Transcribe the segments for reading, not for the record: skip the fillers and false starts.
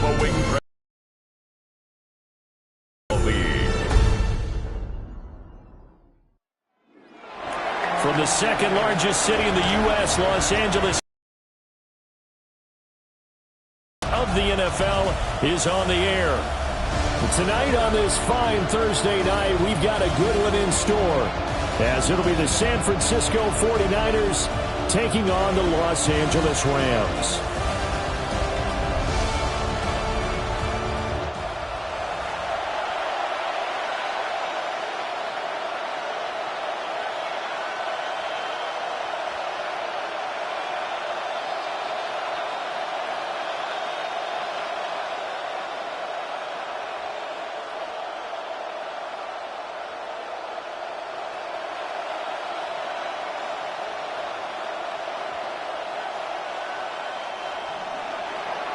a wing league. From the second largest city in the U.S., Los Angeles of the NFL is on the air. Tonight on this fine Thursday night, we've got a good one in store, as it'll be the San Francisco 49ers taking on the Los Angeles Rams.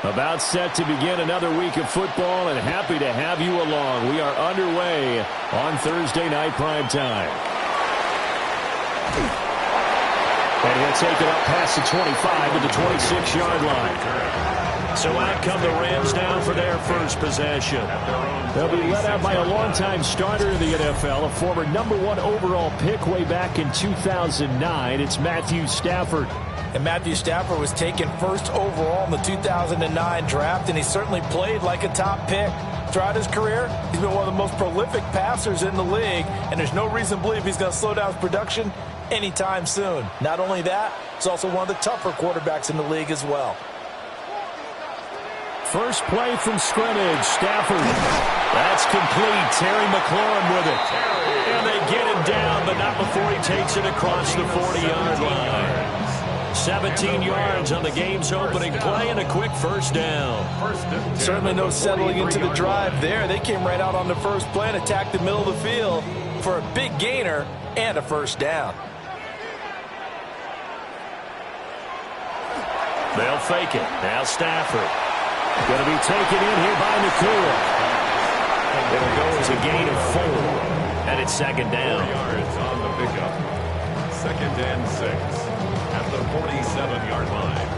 About set to begin another week of football, and happy to have you along. We are underway on Thursday night prime time. And he'll take it up past the 25 to the 26-yard line. So out come the Rams now for their first possession. They'll be led out by a longtime starter in the NFL, a former #1 overall pick way back in 2009. It's Matthew Stafford. And Matthew Stafford was taken first overall in the 2009 draft, and he certainly played like a top pick. Throughout his career, he's been one of the most prolific passers in the league, and there's no reason to believe he's going to slow down his production anytime soon. Not only that, he's also one of the tougher quarterbacks in the league as well. First play from scrimmage, Stafford. That's complete. Terry McLaurin with it. And they get him down, but not before he takes it across the 40-yard line. 17 yards on the game's opening play and a quick first down. Certainly no settling into the drive there. They came right out on the first play and attacked the middle of the field for a big gainer and a first down. They'll fake it. Now Stafford. Going to be taken in here by Nakua. It'll go as a gain of 4. And it's second down. 4 yards on the pickup. 2nd and 6. At the 47-yard line.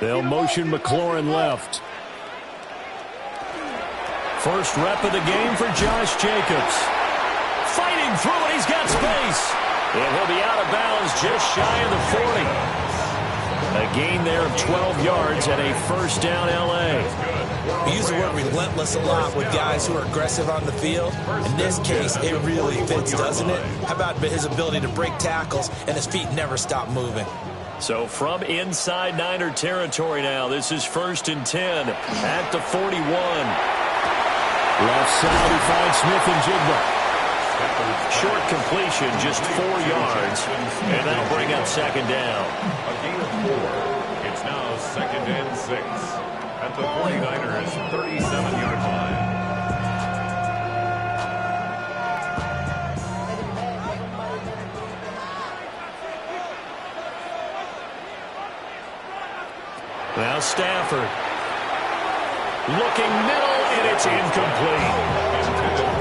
They'll motion McLaurin left. First rep of the game for Josh Jacobs. Fighting through it, he's got space. And he'll be out of bounds just shy of the 40. A gain there of 12 yards and a first down L.A. We use the word relentless a lot with guys who are aggressive on the field. In this case, it really fits, doesn't it? How about his ability to break tackles and his feet never stop moving? So from inside Niner territory now, this is 1st and 10 at the 41. Left side, he finds Smith and Jigba. Short completion, just 4 yards, and that'll bring up second down. A gain of 4. It's now 2nd and 6. At the 49ers' 37-yard line. Now Stafford. Looking middle, and it's incomplete.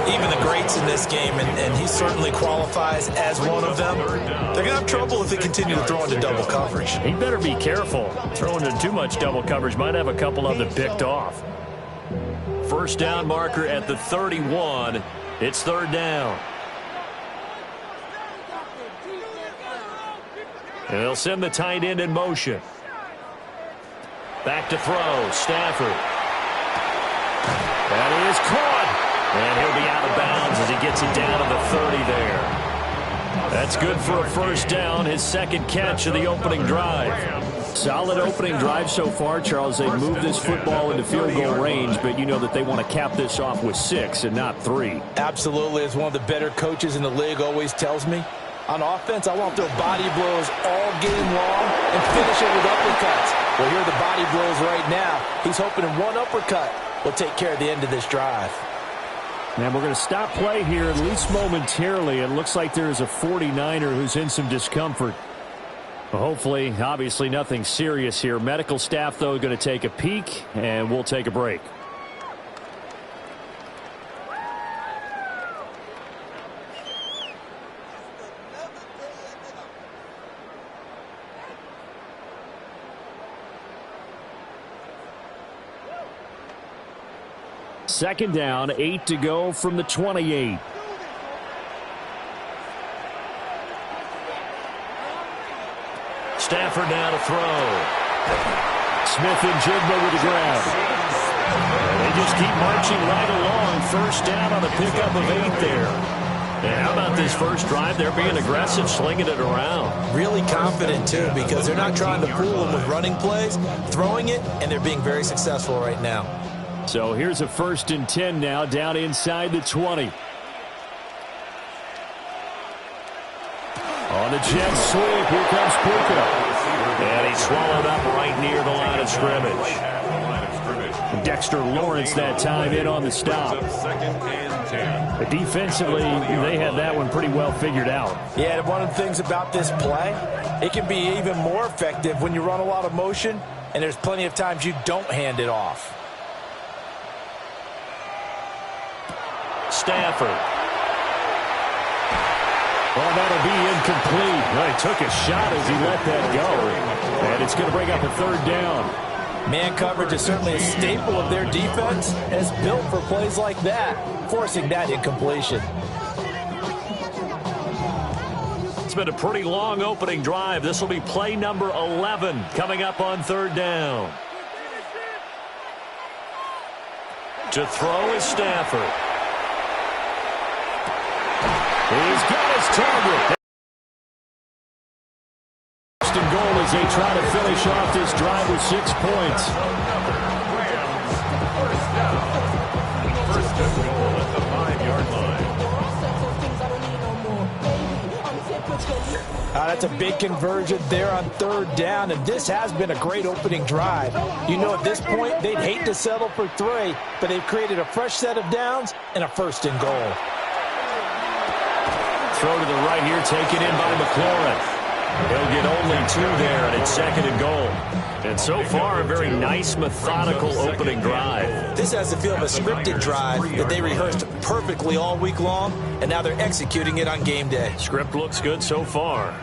Even the greats in this game, and he certainly qualifies as one of them, they're going to have trouble if they continue to throw into double coverage. He better be careful. Throwing into too much double coverage might have a couple of them picked off. First down marker at the 31. It's 3rd down. And they'll send the tight end in motion. Back to throw. Stafford. That is caught. And he'll be out of bounds as he gets it down to the 30 there. That's good for a first down, his second catch of the opening drive. Solid opening drive so far, Charles. They've moved this football into field goal range, but you know that they want to cap this off with 6 and not 3. Absolutely. As one of the better coaches in the league always tells me, on offense, I want to throw body blows all game long and finish it with uppercuts. Well, here are the body blows right now. He's hoping in one uppercut will take care of the end of this drive. And we're going to stop play here, at least momentarily. It looks like there is a 49er who's in some discomfort. Well, hopefully, obviously nothing serious here. Medical staff, though, going to take a peek, and we'll take a break. second down, 8 to go from the 28. Stafford now to throw. Smith and Jigba with the grab. And they just keep marching right along. First down on a pickup of 8 there. And how about this first drive? They're being aggressive, slinging it around. Really confident, too, because they're not trying to fool them with running plays, throwing it, and they're being very successful right now. So here's a 1st and 10 now, down inside the 20. On the jet sweep, here comes Puka. And he's swallowed up right near the line of scrimmage. Dexter Lawrence that time in on the stop. But defensively, they had that one pretty well figured out. Yeah, one of the things about this play, it can be even more effective when you run a lot of motion, and there's plenty of times you don't hand it off. Stafford. Well, that'll be incomplete. Well, he took a shot as he let that go. And it's going to bring up a 3rd down. Man coverage is certainly a staple of their defense, and it's built for plays like that, forcing that incompletion. It's been a pretty long opening drive. This will be play number 11 coming up on 3rd down. To throw is Stafford. He's got his target. First and goal as they try to finish off this drive with 6 points. First and goal at the 5-yard line. That's a big conversion there on 3rd down, and this has been a great opening drive. You know, at this point, they'd hate to settle for 3, but they've created a fresh set of downs and a 1st and goal. Throw to the right here, taken in by McLaurin. He'll get only 2 there, and it's 2nd and goal. And so far, a very nice, methodical opening drive. This has the feel of a scripted drive that they rehearsed perfectly all week long, and now they're executing it on game day. Script looks good so far.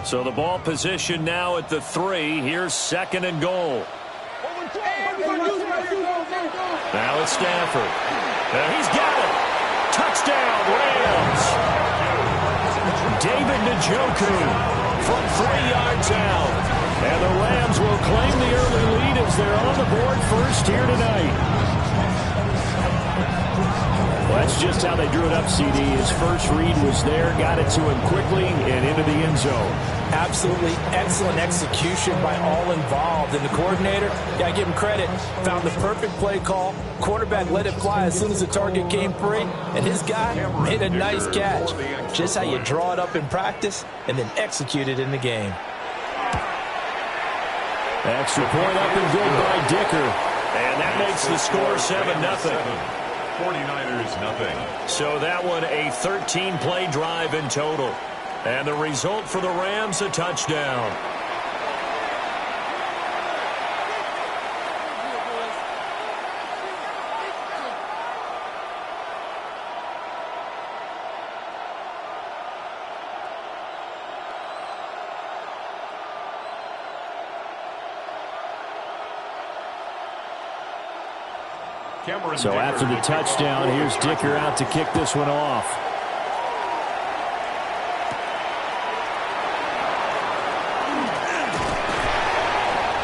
So the ball position now at the 3. Here's 2nd and goal. Now it's Stafford. And he's got it. Touchdown, Rams. David Njoku from 3 yards out. And the Rams will claim the early lead as they're on the board first here tonight. Well, that's just how they drew it up, CD. His first read was there, got it to him quickly, and into the end zone. Absolutely excellent execution by all involved. And the coordinator, got to give him credit, found the perfect play call. Quarterback let it fly as soon as the target came free, and his guy made a nice catch. Just how you draw it up in practice and then execute it in the game. Extra point up and good by Dicker. And that makes the score 7-0. 49ers nothing. So that one a 13-play drive in total. And the result for the Rams, a touchdown. So after the touchdown, here's Dicker out to kick this one off.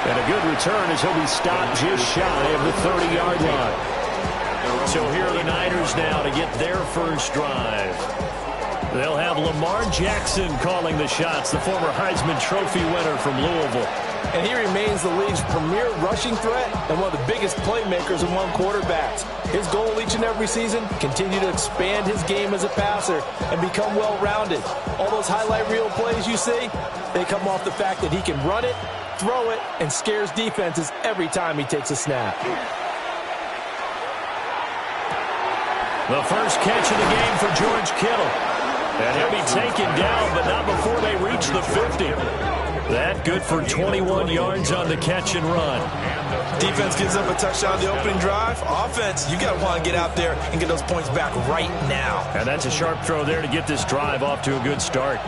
And a good return as he'll be stopped just shy of the 30-yard line. So here are the Niners now to get their first drive. They'll have Lamar Jackson calling the shots, the former Heisman Trophy winner from Louisville. And he remains the league's premier rushing threat and one of the biggest playmakers among quarterbacks. His goal each and every season, continue to expand his game as a passer and become well-rounded. All those highlight reel plays you see, they come off the fact that he can run it, throw it, and scares defenses every time he takes a snap. The first catch of the game for George Kittle. And he'll be taken down, but not before they reach the 50. That good for 21 yards on the catch and run. Defense gives up a touchdown the opening drive. Offense, you got to want to get out there and get those points back right now. And that's a sharp throw there to get this drive off to a good start.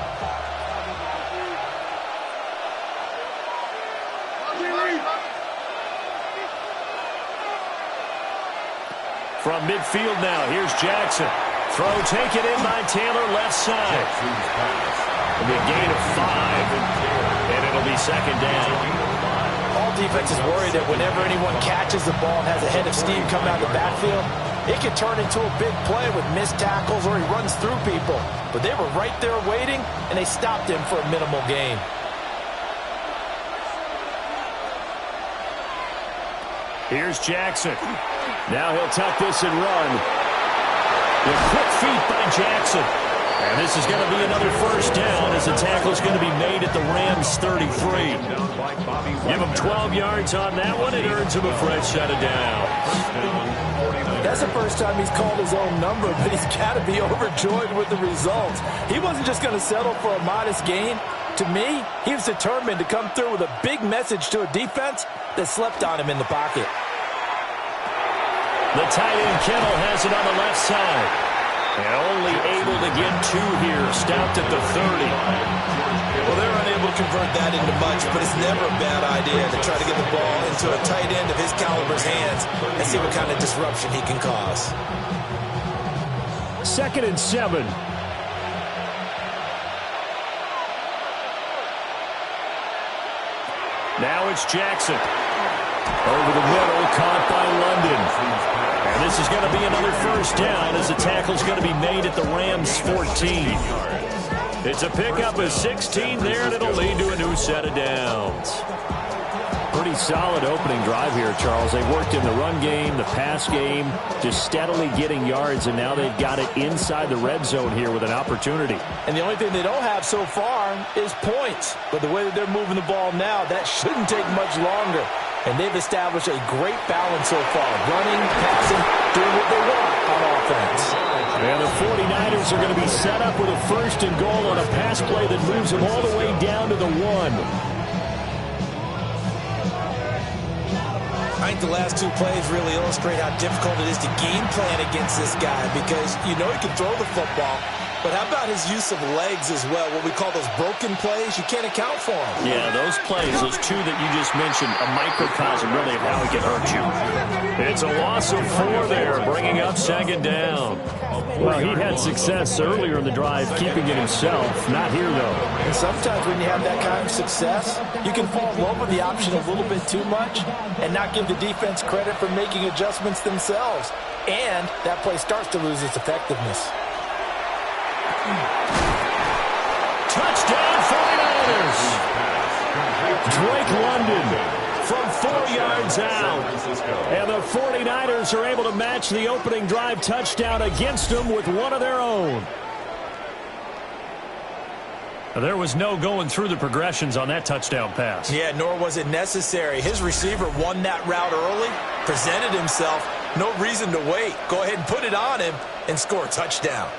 From midfield now, here's Jackson. Throw taken in by Taylor, left side. It'll be a gain of 5, and it'll be second down. All defenses worry that whenever anyone catches the ball and has a head of steam coming out of the backfield, it can turn into a big play with missed tackles or he runs through people. But they were right there waiting, and they stopped him for a minimal gain. Here's Jackson. Now he'll tuck this and run. With quick feet by Jackson. And this is going to be another first down as the tackle is going to be made at the Rams 33. Give him 12 yards on that one. It earns him a fresh set of downs. That's the first time he's called his own number, but he's got to be overjoyed with the results. He wasn't just going to settle for a modest gain. To me, he was determined to come through with a big message to a defense that slept on him in the pocket. The tight end Kittle has it on the left side. And only able to get 2 here, stopped at the 30. Well, they're unable to convert that into much, but it's never a bad idea to try to get the ball into a tight end of his caliber's hands and see what kind of disruption he can cause. 2nd and 7. Now it's Jackson. Over the middle, caught by London. And this is going to be another first down as the tackle's going to be made at the Rams 14. It's a pickup of 16 there, and it'll lead to a new set of downs. Pretty solid opening drive here, Charles. They worked in the run game, the pass game, just steadily getting yards, and now they've got it inside the red zone here with an opportunity. And the only thing they don't have so far is points. But the way that they're moving the ball now, that shouldn't take much longer. And they've established a great balance so far. Running, passing, doing what they want on offense. And the 49ers are going to be set up with a 1st and goal on a pass play that moves them all the way down to the 1. I think the last 2 plays really illustrate how difficult it is to game plan against this guy because you know he can throw the football, but how about his use of legs as well? What we call those broken plays, you can't account for them. Yeah, those plays, those 2 that you just mentioned, a microcosm really of how he can hurt you. It's a loss of 4 there, bringing up 2nd down. Well, he had success earlier in the drive keeping it himself. Not here, though. And sometimes when you have that kind of success, you can fall in love with the option a little bit too much and not give the defense credit for making adjustments themselves. And that play starts to lose its effectiveness. Touchdown 49ers! Drake London from 4 yards out. And the 49ers are able to match the opening drive touchdown against them with one of their own. There was no going through the progressions on that touchdown pass. Yeah, nor was it necessary. His receiver won that route early, presented himself, no reason to wait. Go ahead and put it on him and score a touchdown.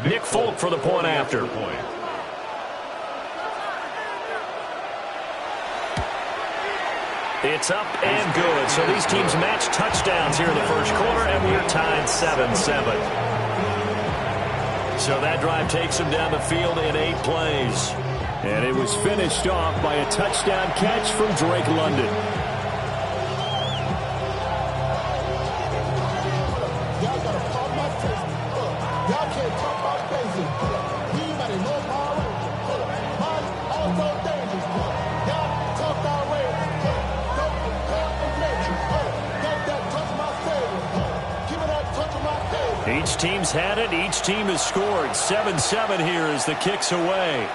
Nick Folk for the point after. It's up and good. So these teams match touchdowns here in the first quarter, and we're tied 7-7. So that drive takes them down the field in 8 plays. And it was finished off by a touchdown catch from Drake London. Each team's had it. Each team has scored. 7-7 here as the kick's away.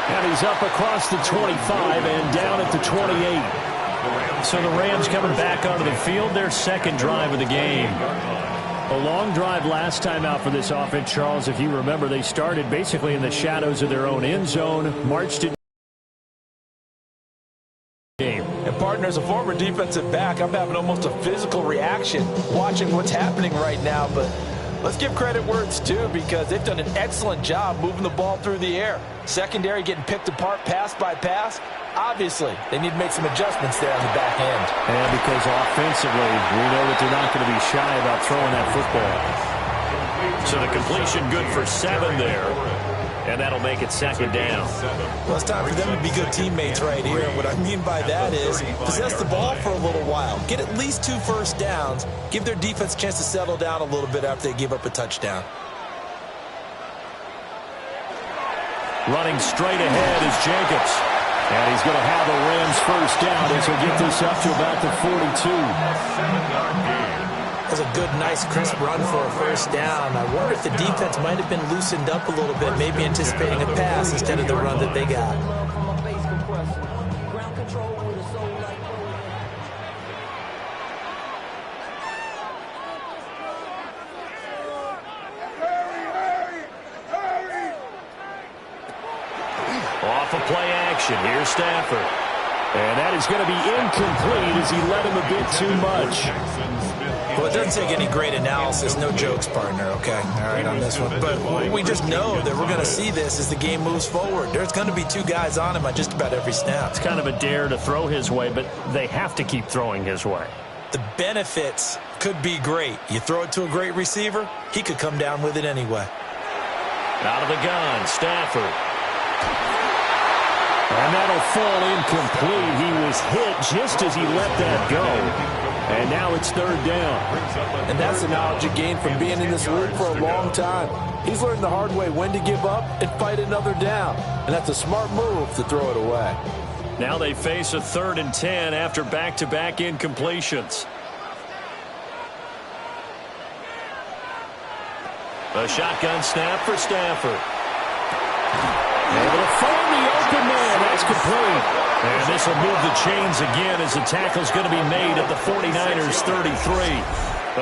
And he's up across the 25 and down at the 28. So the Rams coming back onto the field, their 2nd drive of the game. A long drive last time out for this offense, Charles. If you remember, they started basically in the shadows of their own end zone, marched it. And partner, as a former defensive back, I'm having almost a physical reaction watching what's happening right now. But let's give credit where it's due because they've done an excellent job moving the ball through the air. Secondary getting picked apart pass by pass. Obviously, they need to make some adjustments there on the back end. And because offensively, we know that they're not going to be shy about throwing that football. So the completion good for 7 there. And that'll make it second down. Well, it's time for them to be good teammates right here. What I mean by that is possess the ball for a little while. Get at least 2 first downs. Give their defense a chance to settle down a little bit after they give up a touchdown. Running straight ahead is Jacobs. And he's going to have the Rams first down as he'll get this up to about the 42. That was a good, nice, crisp run for a first down. I wonder if the defense might have been loosened up a little bit, maybe anticipating a pass instead of the run that they got. Off of play action, here's Stafford. And that is going to be incomplete as he led him a bit too much. Well, it doesn't take any great analysis. No jokes, partner, okay? All right, on this one. But we just know that we're going to see this as the game moves forward. There's going to be 2 guys on him on just about every snap. It's kind of a dare to throw his way, but they have to keep throwing his way. The benefits could be great. You throw it to a great receiver, he could come down with it anyway. Out of the gun, Stafford. And that'll fall incomplete. He was hit just as he let that go. And now it's 3rd down. And that's the knowledge you gain from being in this league for a long time. He's learned the hard way when to give up and fight another down. And that's a smart move to throw it away. Now they face a 3rd and 10 after back-to-back incompletions. A shotgun snap for Stafford. Able to find the open man. That's complete. And this will move the chains again as the tackle's going to be made at the 49ers 33.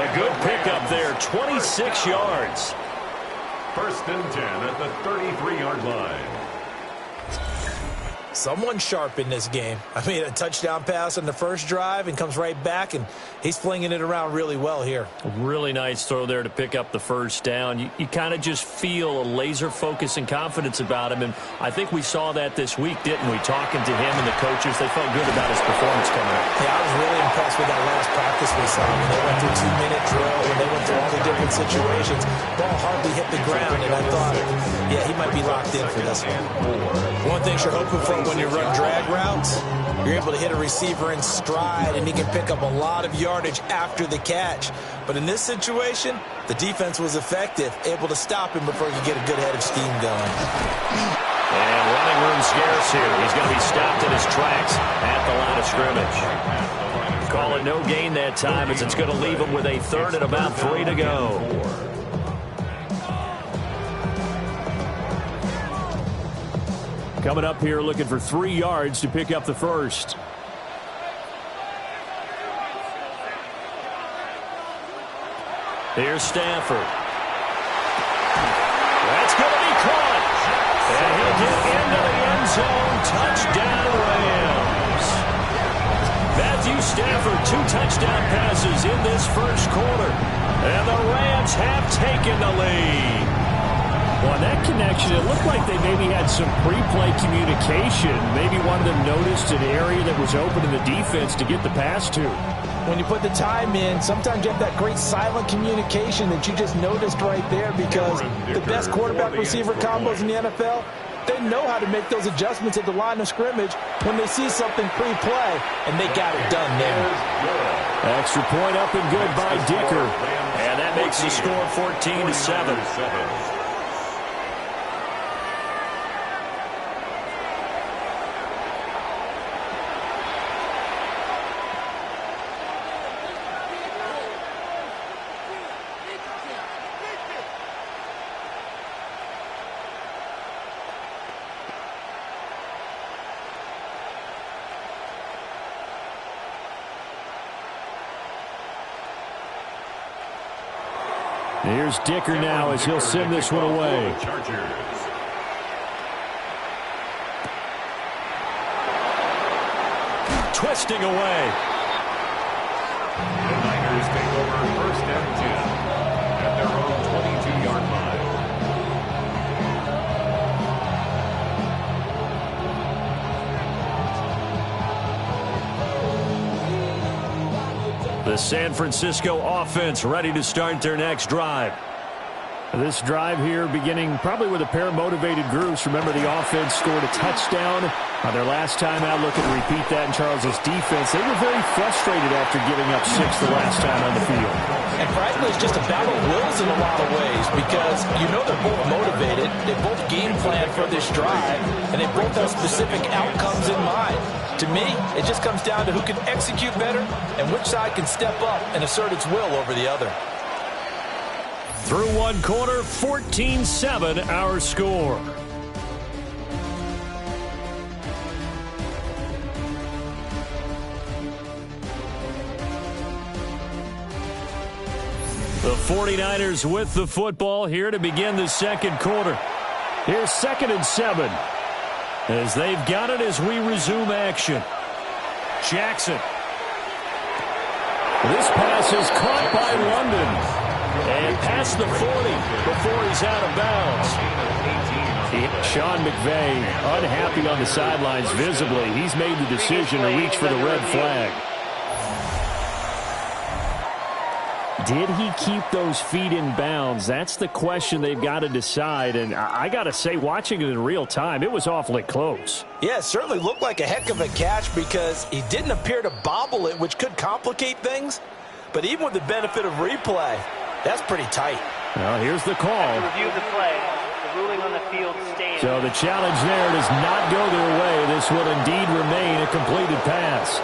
A good pickup there, 26 yards. 1st and 10 at the 33-yard line. Someone sharp in this game. I mean, a touchdown pass on the first drive and comes right back, and he's flinging it around really well here. A really nice throw there to pick up the first down. You kind of just feel a laser focus and confidence about him, and I think we saw that this week, didn't we? Talking to him and the coaches, they felt good about his performance coming up. Yeah, I was really impressed with that last practice we saw. When they went through 2-minute drill, when they went through all the different situations, ball hardly hit the ground, and I thought, yeah, he might be locked in for this one. One thing you're hoping for when you run drag routes, you're able to hit a receiver in stride, and he can pick up a lot of yardage after the catch. But in this situation, the defense was effective, able to stop him before he could get a good head of steam going. And running room scarce here. He's going to be stopped in his tracks at the line of scrimmage. Call it no gain that time as it's going to leave him with a 3rd and about 3 to go. Coming up here looking for 3 yards to pick up the first. Here's Stafford. That's going to be caught. And he'll get into the end zone. Touchdown, Rams. Matthew Stafford, 2 touchdown passes in this first quarter. And the Rams have taken the lead. Well, that connection, it looked like they maybe had some pre-play communication. Maybe one of them noticed an area that was open in the defense to get the pass to. When you put the time in, sometimes you have that great silent communication that you just noticed right there, because the best quarterback-receiver combos in the NFL, they know how to make those adjustments at the line of scrimmage when they see something pre-play, and they got it done there. Extra point up and good by Dicker. And that makes the score 14-7. Here's Dicker now as he'll send this one away. Twisting away. The Niners take over 1st and 10 at their own 22-yard line. The San Francisco offense ready to start their next drive. This drive here beginning probably with a pair of motivated groups. Remember, the offense scored a touchdown on their last time out. Looking to repeat that in Charles's defense. They were very frustrated after giving up 6 the last time on the field. And frankly, it's just a battle of wills in a lot of ways because you know they're both motivated. They both game plan for this drive, and they both have specific outcomes in mind. To me, it just comes down to who can execute better and which side can step up and assert its will over the other. Through one quarter, 14-7 our score. The 49ers with the football here to begin the second quarter. Here's 2nd and 7 as they've got it as we resume action. Jackson. This pass is caught by London. And past the 40 before he's out of bounds. Sean McVay unhappy on the sidelines visibly. He's made the decision to reach for the red flag. Did he keep those feet in bounds? That's the question they've got to decide. And I got to say, watching it in real time, it was awfully close. Yeah, it certainly looked like a heck of a catch because he didn't appear to bobble it, which could complicate things. But even with the benefit of replay, that's pretty tight. Well, here's the call. Review the play. The ruling on the field stands. So the challenge there does not go their way. This will indeed remain a completed pass.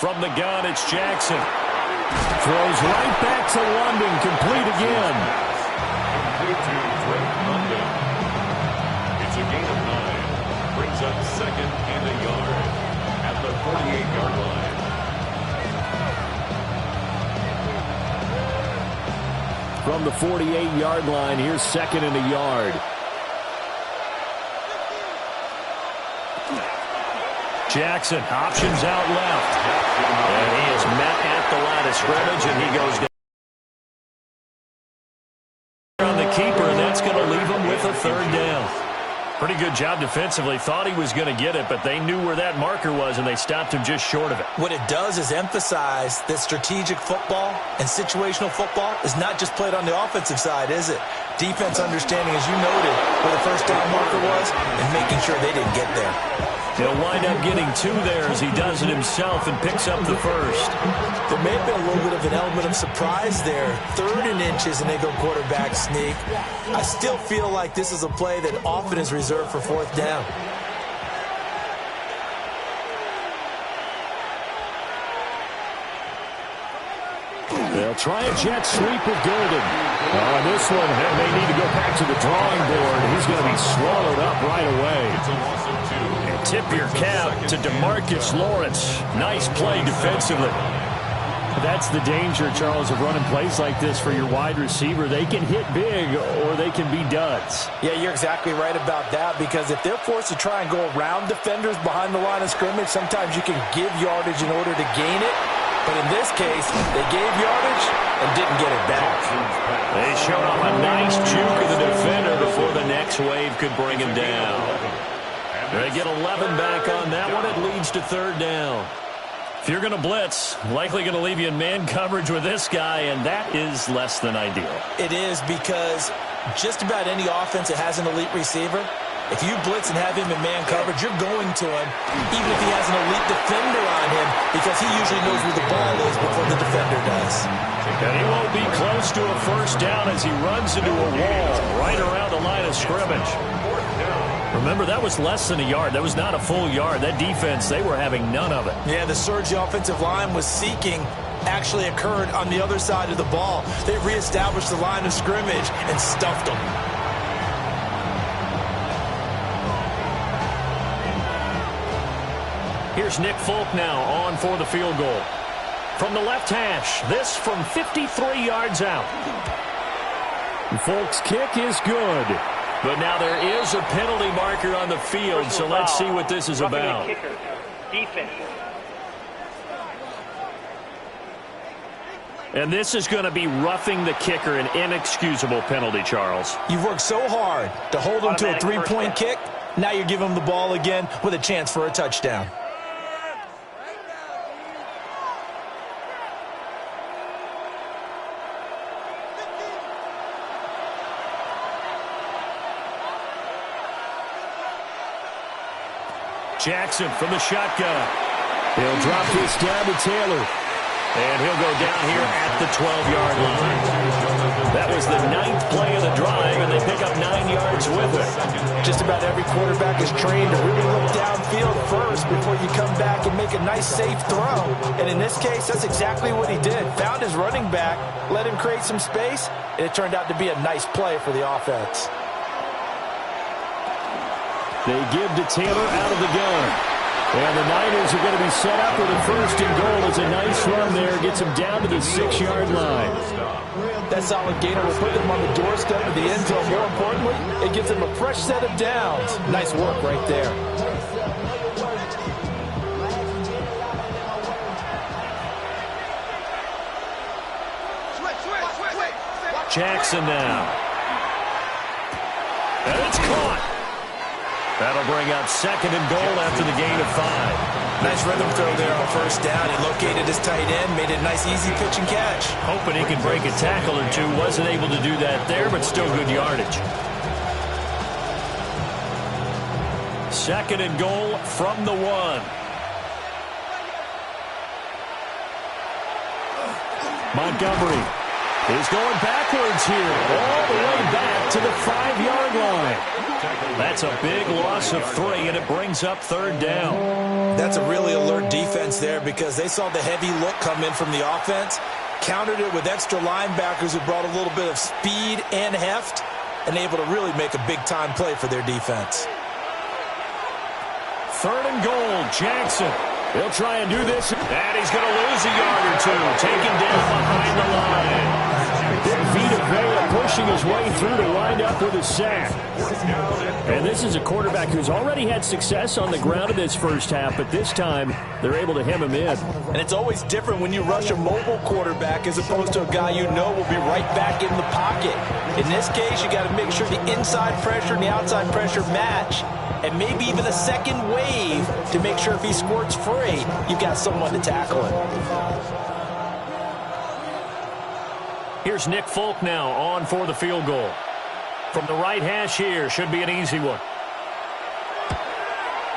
From the gun, it's Jackson. Throws right back to London, complete again. Complete to Drake London. It's a gain of 9. Brings up 2nd and a yard at the 48-yard line. From the 48-yard line, here's 2nd and a yard. Jackson, options out left. And he is met at the line of scrimmage, and he goes down on the keeper, and that's going to leave him with a 3rd down. Pretty good job defensively. Thought he was going to get it, but they knew where that marker was, and they stopped him just short of it. What it does is emphasize that strategic football and situational football is not just played on the offensive side, is it? Defense understanding, as you noted, where the first down marker was and making sure they didn't get there. He'll wind up getting 2 there as he does it himself and picks up the 1st. There may have been a little bit of an element of surprise there. 3rd and inches, and they go quarterback sneak. I still feel like this is a play that often is reserved for 4th down. They'll try a jet sweep with Golden. This one may need to go back to the drawing board. He's going to be swallowed up right away. It's a loss of 2. And tip your cap to DeMarcus Lawrence. Nice play defensively. That's the danger, Charles, of running plays like this for your wide receiver. They can hit big or they can be duds. Yeah, you're exactly right about that because if they're forced to try and go around defenders behind the line of scrimmage, sometimes you can give yardage in order to gain it. But in this case, they gave yardage and didn't get it back. They showed off a nice juke of the defender before the next wave could bring him down. They get 11 back on that one. It leads to 3rd down. If you're going to blitz, likely going to leave you in man coverage with this guy, and that is less than ideal. It is because just about any offense that has an elite receiver, if you blitz and have him in man coverage, you're going to him, even if he has an elite defender on him, because he usually knows where the ball is before the defender does. And he won't be close to a 1st down as he runs into a wall right around the line of scrimmage. Remember, that was less than a yard. That was not a full yard. That defense, they were having none of it. Yeah, the surge the offensive line was seeking actually occurred on the other side of the ball. They reestablished the line of scrimmage and stuffed them. Here's Nick Folk now on for the field goal. From the left hash, this from 53 yards out. Folk's kick is good. But now there is a penalty marker on the field, so let's see what this is about. Defense. And this is going to be roughing the kicker, an inexcusable penalty, Charles. You've worked so hard to hold him to a three-point kick. Now you give him the ball again with a chance for a touchdown. Jackson from the shotgun. He'll drop this down to Taylor. And he'll go down here at the 12-yard line. That was the 9th play of the drive, and they pick up 9 yards with it. Just about every quarterback is trained to really look downfield first before you come back and make a nice, safe throw. And in this case, that's exactly what he did. Found his running back, let him create some space, and it turned out to be a nice play for the offense. They give to Taylor out of the gun. And the Niners are going to be set up with a first and goal. It's a nice run there. Gets them down to the 6-yard line. That solid gainer will put them on the doorstep of the end zone. More importantly, it gives them a fresh set of downs. Nice work right there. Jackson now. And it's caught. That'll bring up second and goal after the gain of 5. Nice rhythm throw there on first down. He located his tight end, made it a nice, easy pitch and catch. Hoping he could break a tackle or two. Wasn't able to do that there, but still good yardage. Second and goal from the 1. Montgomery is going backwards here, all the way back to the 5-yard line. That's a big loss of 3, and it brings up third down. That's a really alert defense there because they saw the heavy look come in from the offense, countered it with extra linebackers who brought a little bit of speed and heft, and able to really make a big-time play for their defense. Third and goal, Jackson. He'll try and do this, and he's going to lose a yard or two, taken down behind the line. Vita Vea pushing his way through to wind up with a sack. And this is a quarterback who's already had success on the ground in this first half, but this time they're able to hem him in. And it's always different when you rush a mobile quarterback as opposed to a guy you know will be right back in the pocket. In this case, you got to make sure the inside pressure and the outside pressure match, and maybe even a second wave to make sure if he squirts free, you've got someone to tackle him. Here's Nick Folk now on for the field goal. From the right hash here, should be an easy one.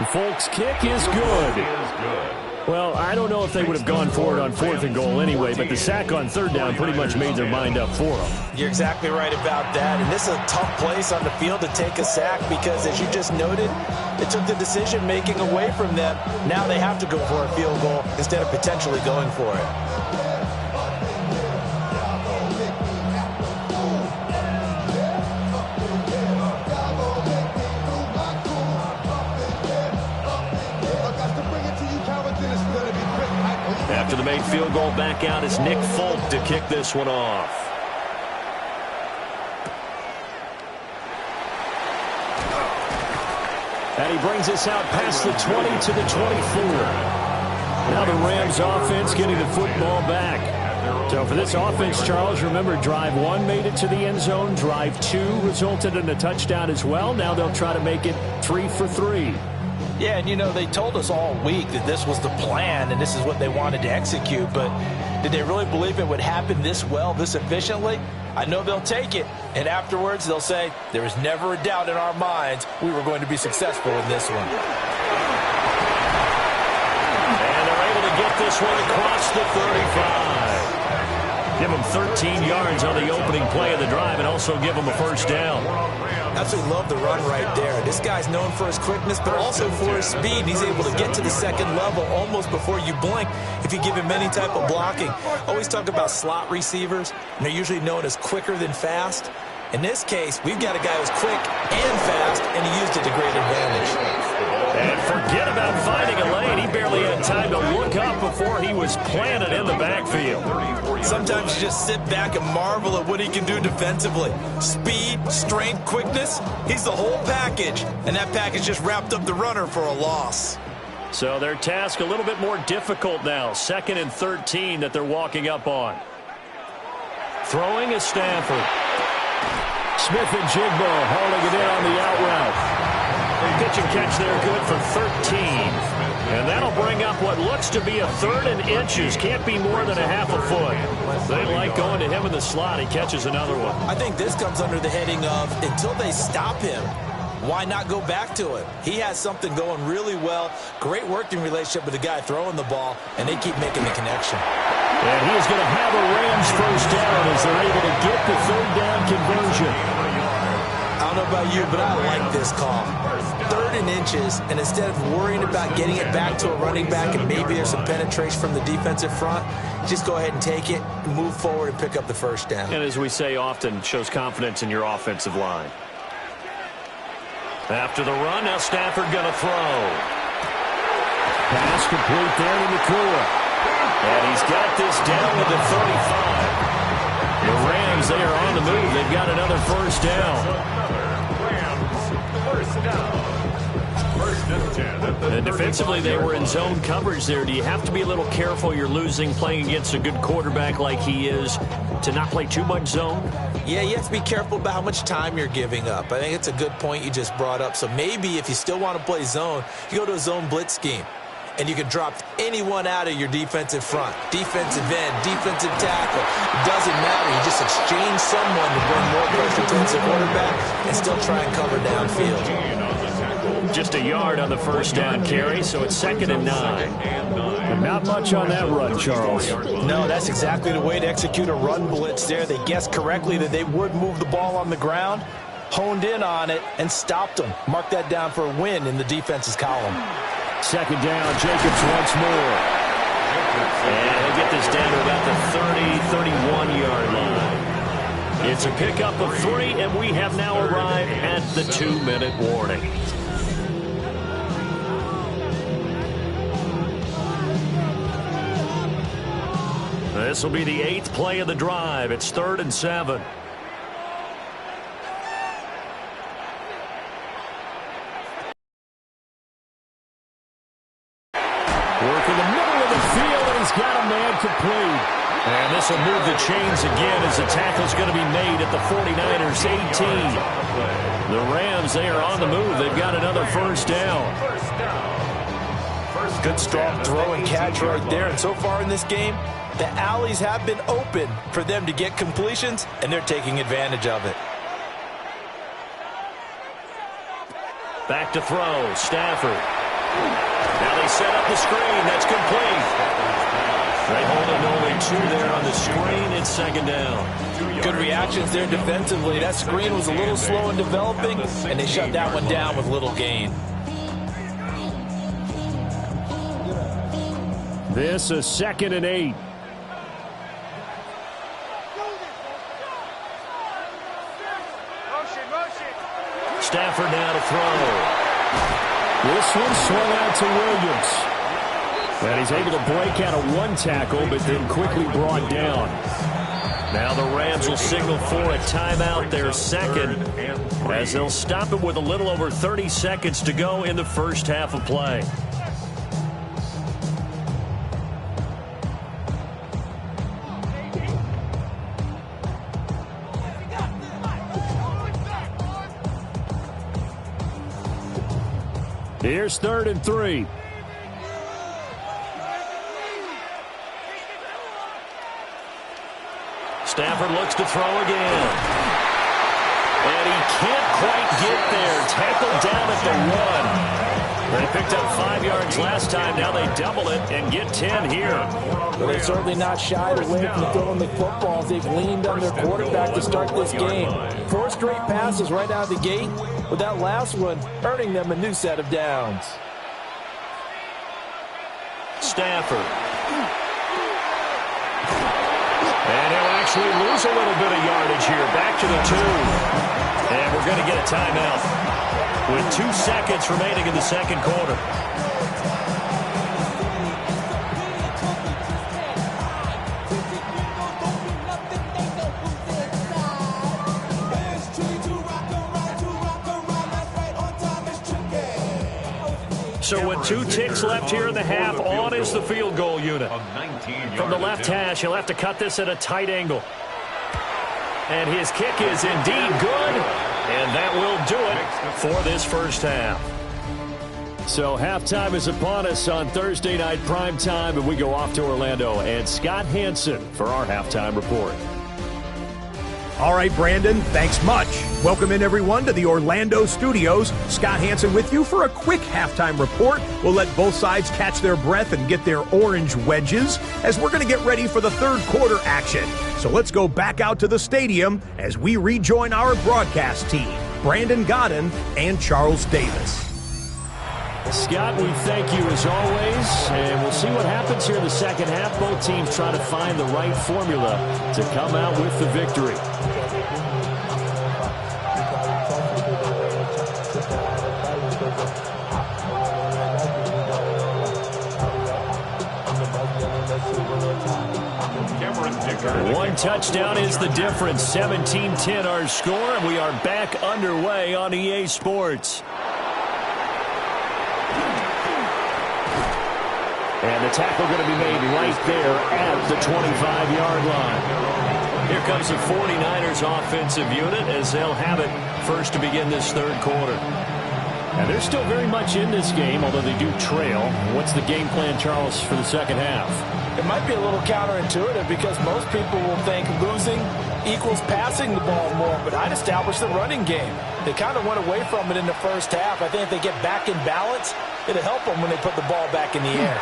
Folk's kick is good. Well, I don't know if they would have gone for it on 4th and goal anyway, but the sack on 3rd down pretty much made their mind up for them. You're exactly right about that, and this is a tough place on the field to take a sack because, as you just noted, it took the decision-making away from them. Now they have to go for a field goal instead of potentially going for it. After the made field goal, back out is Nick Folk to kick this one off. And he brings us out past the 20 to the 24. Now the Rams offense getting the football back. So for this offense, Charles, remember drive 1 made it to the end zone. Drive 2 resulted in a touchdown as well. Now they'll try to make it 3 for 3. Yeah, and you know, they told us all week that this was the plan and this is what they wanted to execute, but did they really believe it would happen this well, this efficiently? I know they'll take it, and afterwards they'll say, there was never a doubt in our minds we were going to be successful in this one. And they're able to get this one across the 35. Give them 13 yards on the opening play of the drive and also give them a first down. Absolutely love the run right there. This guy's known for his quickness, but also for his speed. He's able to get to the second level almost before you blink if you give him any type of blocking. Always talk about slot receivers, and they're usually known as quicker than fast. In this case, we've got a guy who's quick and fast, and he used it to great advantage. And forget about finding a lane. He barely had time to look up before he was planted in the backfield. Sometimes you just sit back and marvel at what he can do defensively. Speed, strength, quickness, he's the whole package. And that package just wrapped up the runner for a loss. So their task a little bit more difficult now. 2nd and 13 that they're walking up on. Throwing is Stafford. Smith and Jigbo holding it in on the out route. Pitch and catch there, good for 13. And that'll bring up what looks to be a 3rd and inches. Can't be more than a half a foot. They like going to him in the slot. He catches another one. I think this comes under the heading of until they stop him, why not go back to it? He has something going really well. Great working relationship with the guy throwing the ball, and they keep making the connection. And he is going to have a Rams first down as they're able to get the 3rd down conversion. I don't know about you, but I like this call. 3rd and inches, and instead of worrying about getting it back to a running back and maybe there's some penetration from the defensive front, just go ahead and take it, move forward, and pick up the first down. And as we say often, shows confidence in your offensive line. After the run, now Stafford going to throw. Pass complete there to Nakua. And he's got this down to the 35. The Rams, they are on the move. They've got another first down. And defensively, they were in zone coverage there. Do you have to be a little careful? You're losing playing against a good quarterback like he is to not play too much zone? Yeah, you have to be careful about how much time you're giving up. I think it's a good point you just brought up. So maybe if you still want to play zone, you go to a zone blitz scheme. And you can drop anyone out of your defensive front. Defensive end, defensive tackle. Doesn't matter. You just exchange someone to bring more pressure towards the quarterback and still try and cover downfield. Just a yard on the first down carry, so it's 2nd and 9. And not much on that run, Charles. No, that's exactly the way to execute a run blitz there. They guessed correctly that they would move the ball on the ground, honed in on it, and stopped them. Mark that down for a win in the defense's column. 2nd down, Jacobs once more. And he'll get this down to about the 30, 31-yard line. It's a pickup of 3, and we have now arrived at the 2-minute warning. This will be the 8th play of the drive. It's 3rd and 7. Work in the middle of the field, and he's got a man complete. And this will move the chains again as the tackle's going to be made at the 49ers 18. The Rams, they are on the move. They've got another first down. Good strong throw and catch right there. And so far in this game, the alleys have been open for them to get completions, and they're taking advantage of it. Back to throw, Stafford. Now they set up the screen. That's complete. They hold it to only 2 there on the screen. It's 2nd down. Good reactions there defensively. That screen was a little slow in developing, and they shut that one down with little gain. This is 2nd and 8. Stafford now to throw. This one swung out to Williams. And he's able to break out of 1 tackle, but then quickly brought down. Now the Rams will signal for a timeout, their 2nd, as they'll stop it with a little over 30 seconds to go in the first half of play. Here's 3rd and 3. Stafford looks to throw again. And he can't quite get there. Tackled down at the 1. They picked up 5 yards last time. Now they double it and get 10 here. But they've certainly not shied away from throwing the footballs. They've leaned on their quarterback to start this game. 4 straight passes right out of the gate, with that last one earning them a new set of downs. Stafford. And he'll actually lose a little bit of yardage here. Back to the 2. And we're going to get a timeout with 2 seconds remaining in the second quarter. So with 2 ticks left here in the half, on is the field goal unit. From the left hash, he'll have to cut this at a tight angle. And his kick is indeed good. And that will do it for this first half. So halftime is upon us on Thursday night primetime, and we go off to Orlando. And Scott Hanson for our halftime report. All right, Brandon, thanks much. Welcome in, everyone, to the Orlando studios. Scott Hanson with you for a quick halftime report. We'll let both sides catch their breath and get their orange wedges as we're going to get ready for the third quarter action. So let's go back out to the stadium as we rejoin our broadcast team, Brandon Gaudin and Charles Davis. Scott, we thank you as always, and we'll see what happens here in the second half. Both teams try to find the right formula to come out with the victory. One touchdown is the difference. 17-10 our score, and we are back underway on EA Sports. And the tackle going to be made right there at the 25-yard line. Here comes the 49ers offensive unit as they'll have it first to begin this third quarter. And they're still very much in this game, although they do trail. What's the game plan, Charles, for the second half? It might be a little counterintuitive because most people will think losing equals passing the ball more, but I'd establish the running game. They kind of went away from it in the first half. I think if they get back in balance, it'll help them when they put the ball back in the air.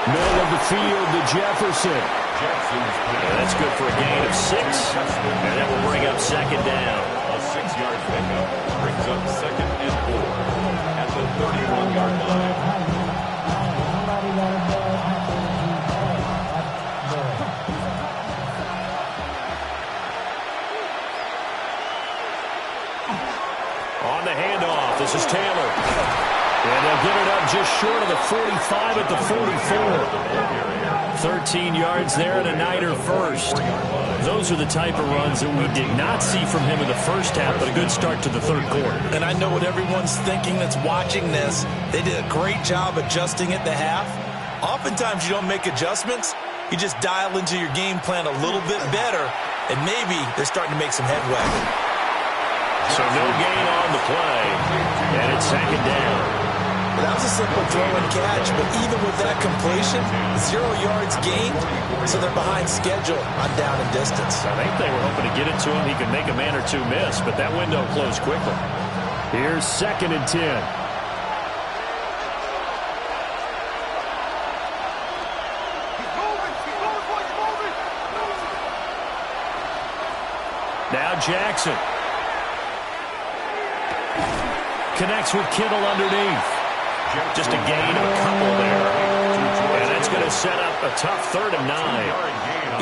Middle of the field to Jefferson. And that's good for a gain of 6. And that will bring up second down. A 6-yard pickup brings up second and 4 at the 31-yard line. On the handoff, this is Taylor. And they'll get it up just short of the 45 at the 44. 13 yards there and a Niner first. Those are the type of runs that we did not see from him in the first half, but a good start to the third quarter. And I know what everyone's thinking that's watching this. They did a great job adjusting at the half. Oftentimes you don't make adjustments. You just dial into your game plan a little bit better, and maybe they're starting to make some headway. So no gain on the play, and it's second down. That was a simple throw and catch, but even with that completion, 0 yards gained, so they're behind schedule on down and distance. I think they were hoping to get it to him. He could make a man or two miss, but that window closed quickly. Here's second and 10. Now Jackson. Connects with Kittle underneath. Just a gain of a couple there. And that's going to set up a tough 3rd and 9.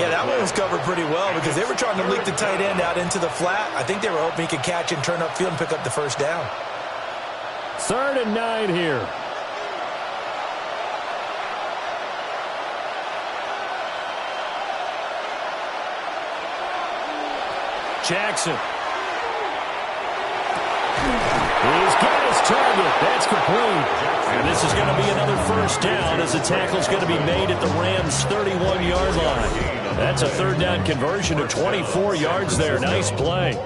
Yeah, that one was covered pretty well because they were trying to leak the tight end out into the flat. I think they were hoping he could catch and turn upfield and pick up the first down. 3rd and 9 here. Jackson. He's got his target. That's complete. And this is going to be another first down as the tackle's going to be made at the Rams' 31-yard line. That's a 3rd down conversion of 24 yards there. Nice play.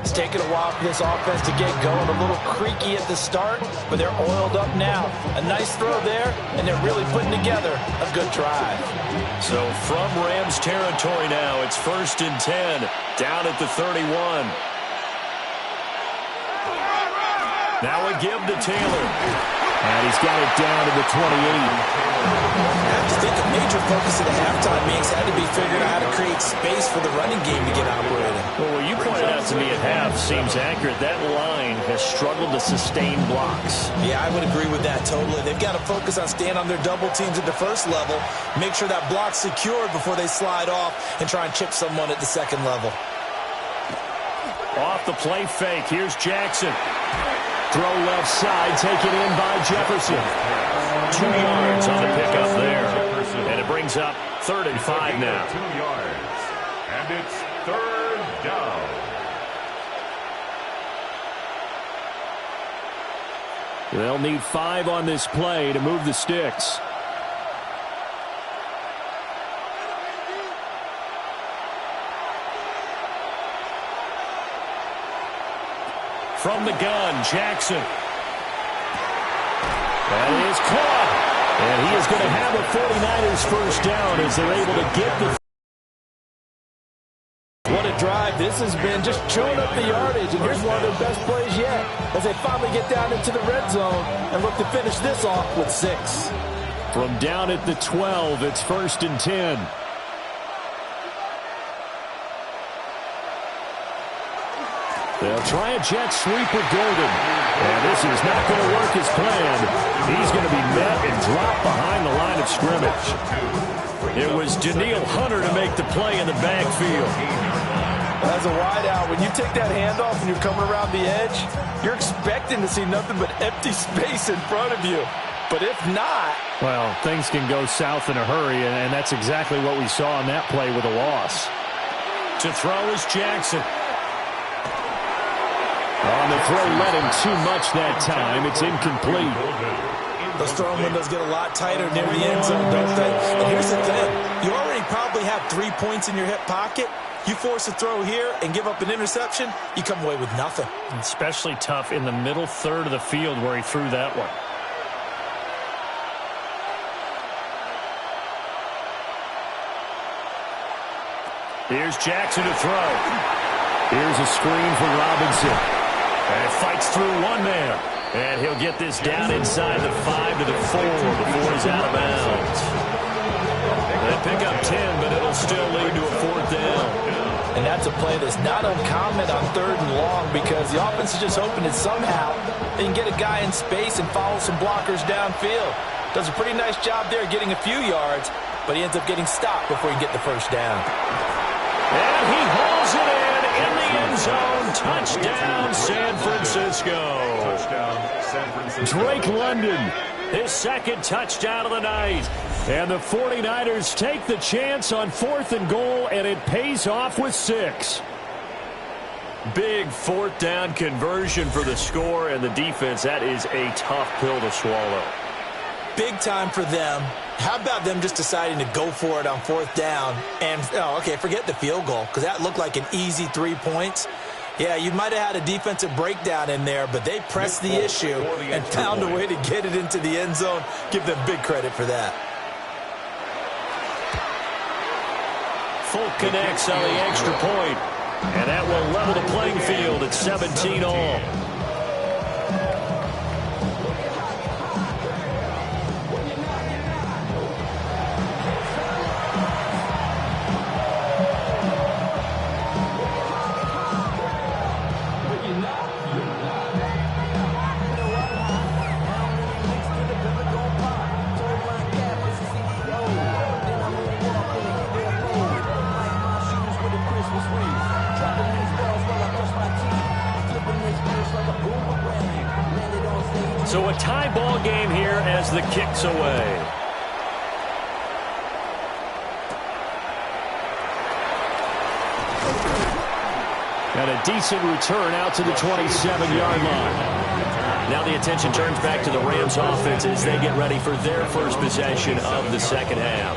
It's taken a while for this offense to get going. A little creaky at the start, but they're oiled up now. A nice throw there, and they're really putting together a good drive. So from Rams territory now, it's 1st and 10, down at the 31. Now a give to Taylor. And he's got it down to the 28. I have to think a major focus of the halftime meetings had to be figuring out how to create space for the running game to get operating. Well, what you pointed out to me at half seems accurate. That line has struggled to sustain blocks. Yeah, I would agree with that totally. They've got to focus on staying on their double teams at the first level, make sure that block's secured before they slide off and try and chip someone at the second level. Off the play fake, here's Jackson. Throw left side, taken in by Jefferson. 2 yards on the pickup there. And it brings up 3rd and 5 now. 2 yards. And it's 3rd down. They'll need 5 on this play to move the sticks. from the gun, Jackson. That is caught. And he is going to have a 49ers first down as they're able to get the... What a drive. This has been just chewing up the yardage, and here's one of their best plays yet as they finally get down into the red zone and look to finish this off with 6. From down at the 12, it's 1st and 10. They'll try a jet sweep with Golden. And this is not going to work as planned. He's going to be met and dropped behind the line of scrimmage. It was Danielle Hunter to make the play in the backfield. As a wideout, when you take that handoff and you're coming around the edge, you're expecting to see nothing but empty space in front of you. But if not... Well, things can go south in a hurry, and that's exactly what we saw on that play with a loss. To throw is Jackson. On the throw, let him too much that time. It's incomplete. Those throwing windows get a lot tighter near the end zone, don't they? And here's the thing. You already probably have 3 points in your hip pocket. You force a throw here and give up an interception, you come away with nothing. Especially tough in the middle third of the field where he threw that one. Here's Jackson to throw. Here's a screen for Robinson. And fights through one there. And he'll get this down inside the 5 to the 4 before he's out of bounds. They pick up 10, but it'll still lead to a 4th down. And that's a play that's not uncommon on 3rd and long because the offense is just hoping that somehow they can get a guy in space and follow some blockers downfield. Does a pretty nice job there getting a few yards, but he ends up getting stopped before he can get the first down. And he hauls it in the end zone. Touchdown, San Francisco. Touchdown, San Francisco. Drake London, his 2nd touchdown of the night. And the 49ers take the chance on 4th and goal, and it pays off with 6. Big 4th down conversion for the score, and the defense, that is a tough pill to swallow. Big time for them. How about them just deciding to go for it on 4th down? And, forget the field goal, because that looked like an easy 3 points. Yeah, you might have had a defensive breakdown in there, but they pressed the issue and found a way to get it into the end zone. Give them big credit for that. Folk connects on the extra point, and that will level the playing field at 17 all. So a tie ball game here as the kick's away. And a decent return out to the 27-yard line. Now the attention turns back to the Rams offense as they get ready for their first possession of the second half.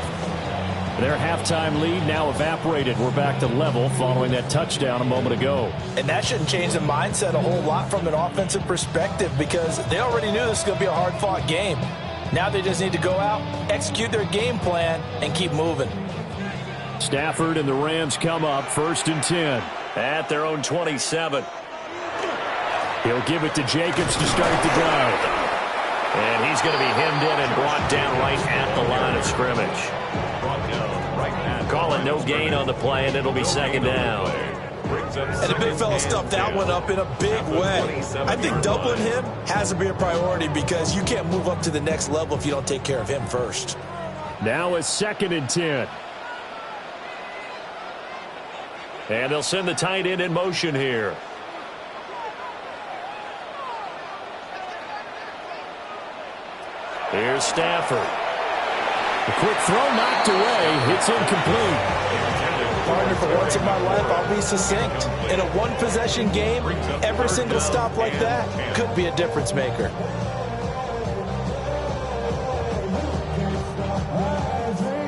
Their halftime lead now evaporated. We're back to level following that touchdown a moment ago. And that shouldn't change the mindset a whole lot from an offensive perspective because they already knew this was going to be a hard-fought game. Now they just need to go out, execute their game plan, and keep moving. Stafford and the Rams come up 1st and 10 at their own 27. He'll give it to Jacobs to start the drive. And he's going to be hemmed in and brought down right at the line of scrimmage. Calling no gain on the play, and it'll be 2nd down. And the big fella stuffed that one up in a big way. I think doubling him has to be a priority because you can't move up to the next level if you don't take care of him first. Now it's 2nd and 10. And they'll send the tight end in motion here. Here's Stafford. A quick throw knocked away. It's incomplete. Partner, for once in my life, I'll be succinct. In a one-possession game, every single stop like that could be a difference maker.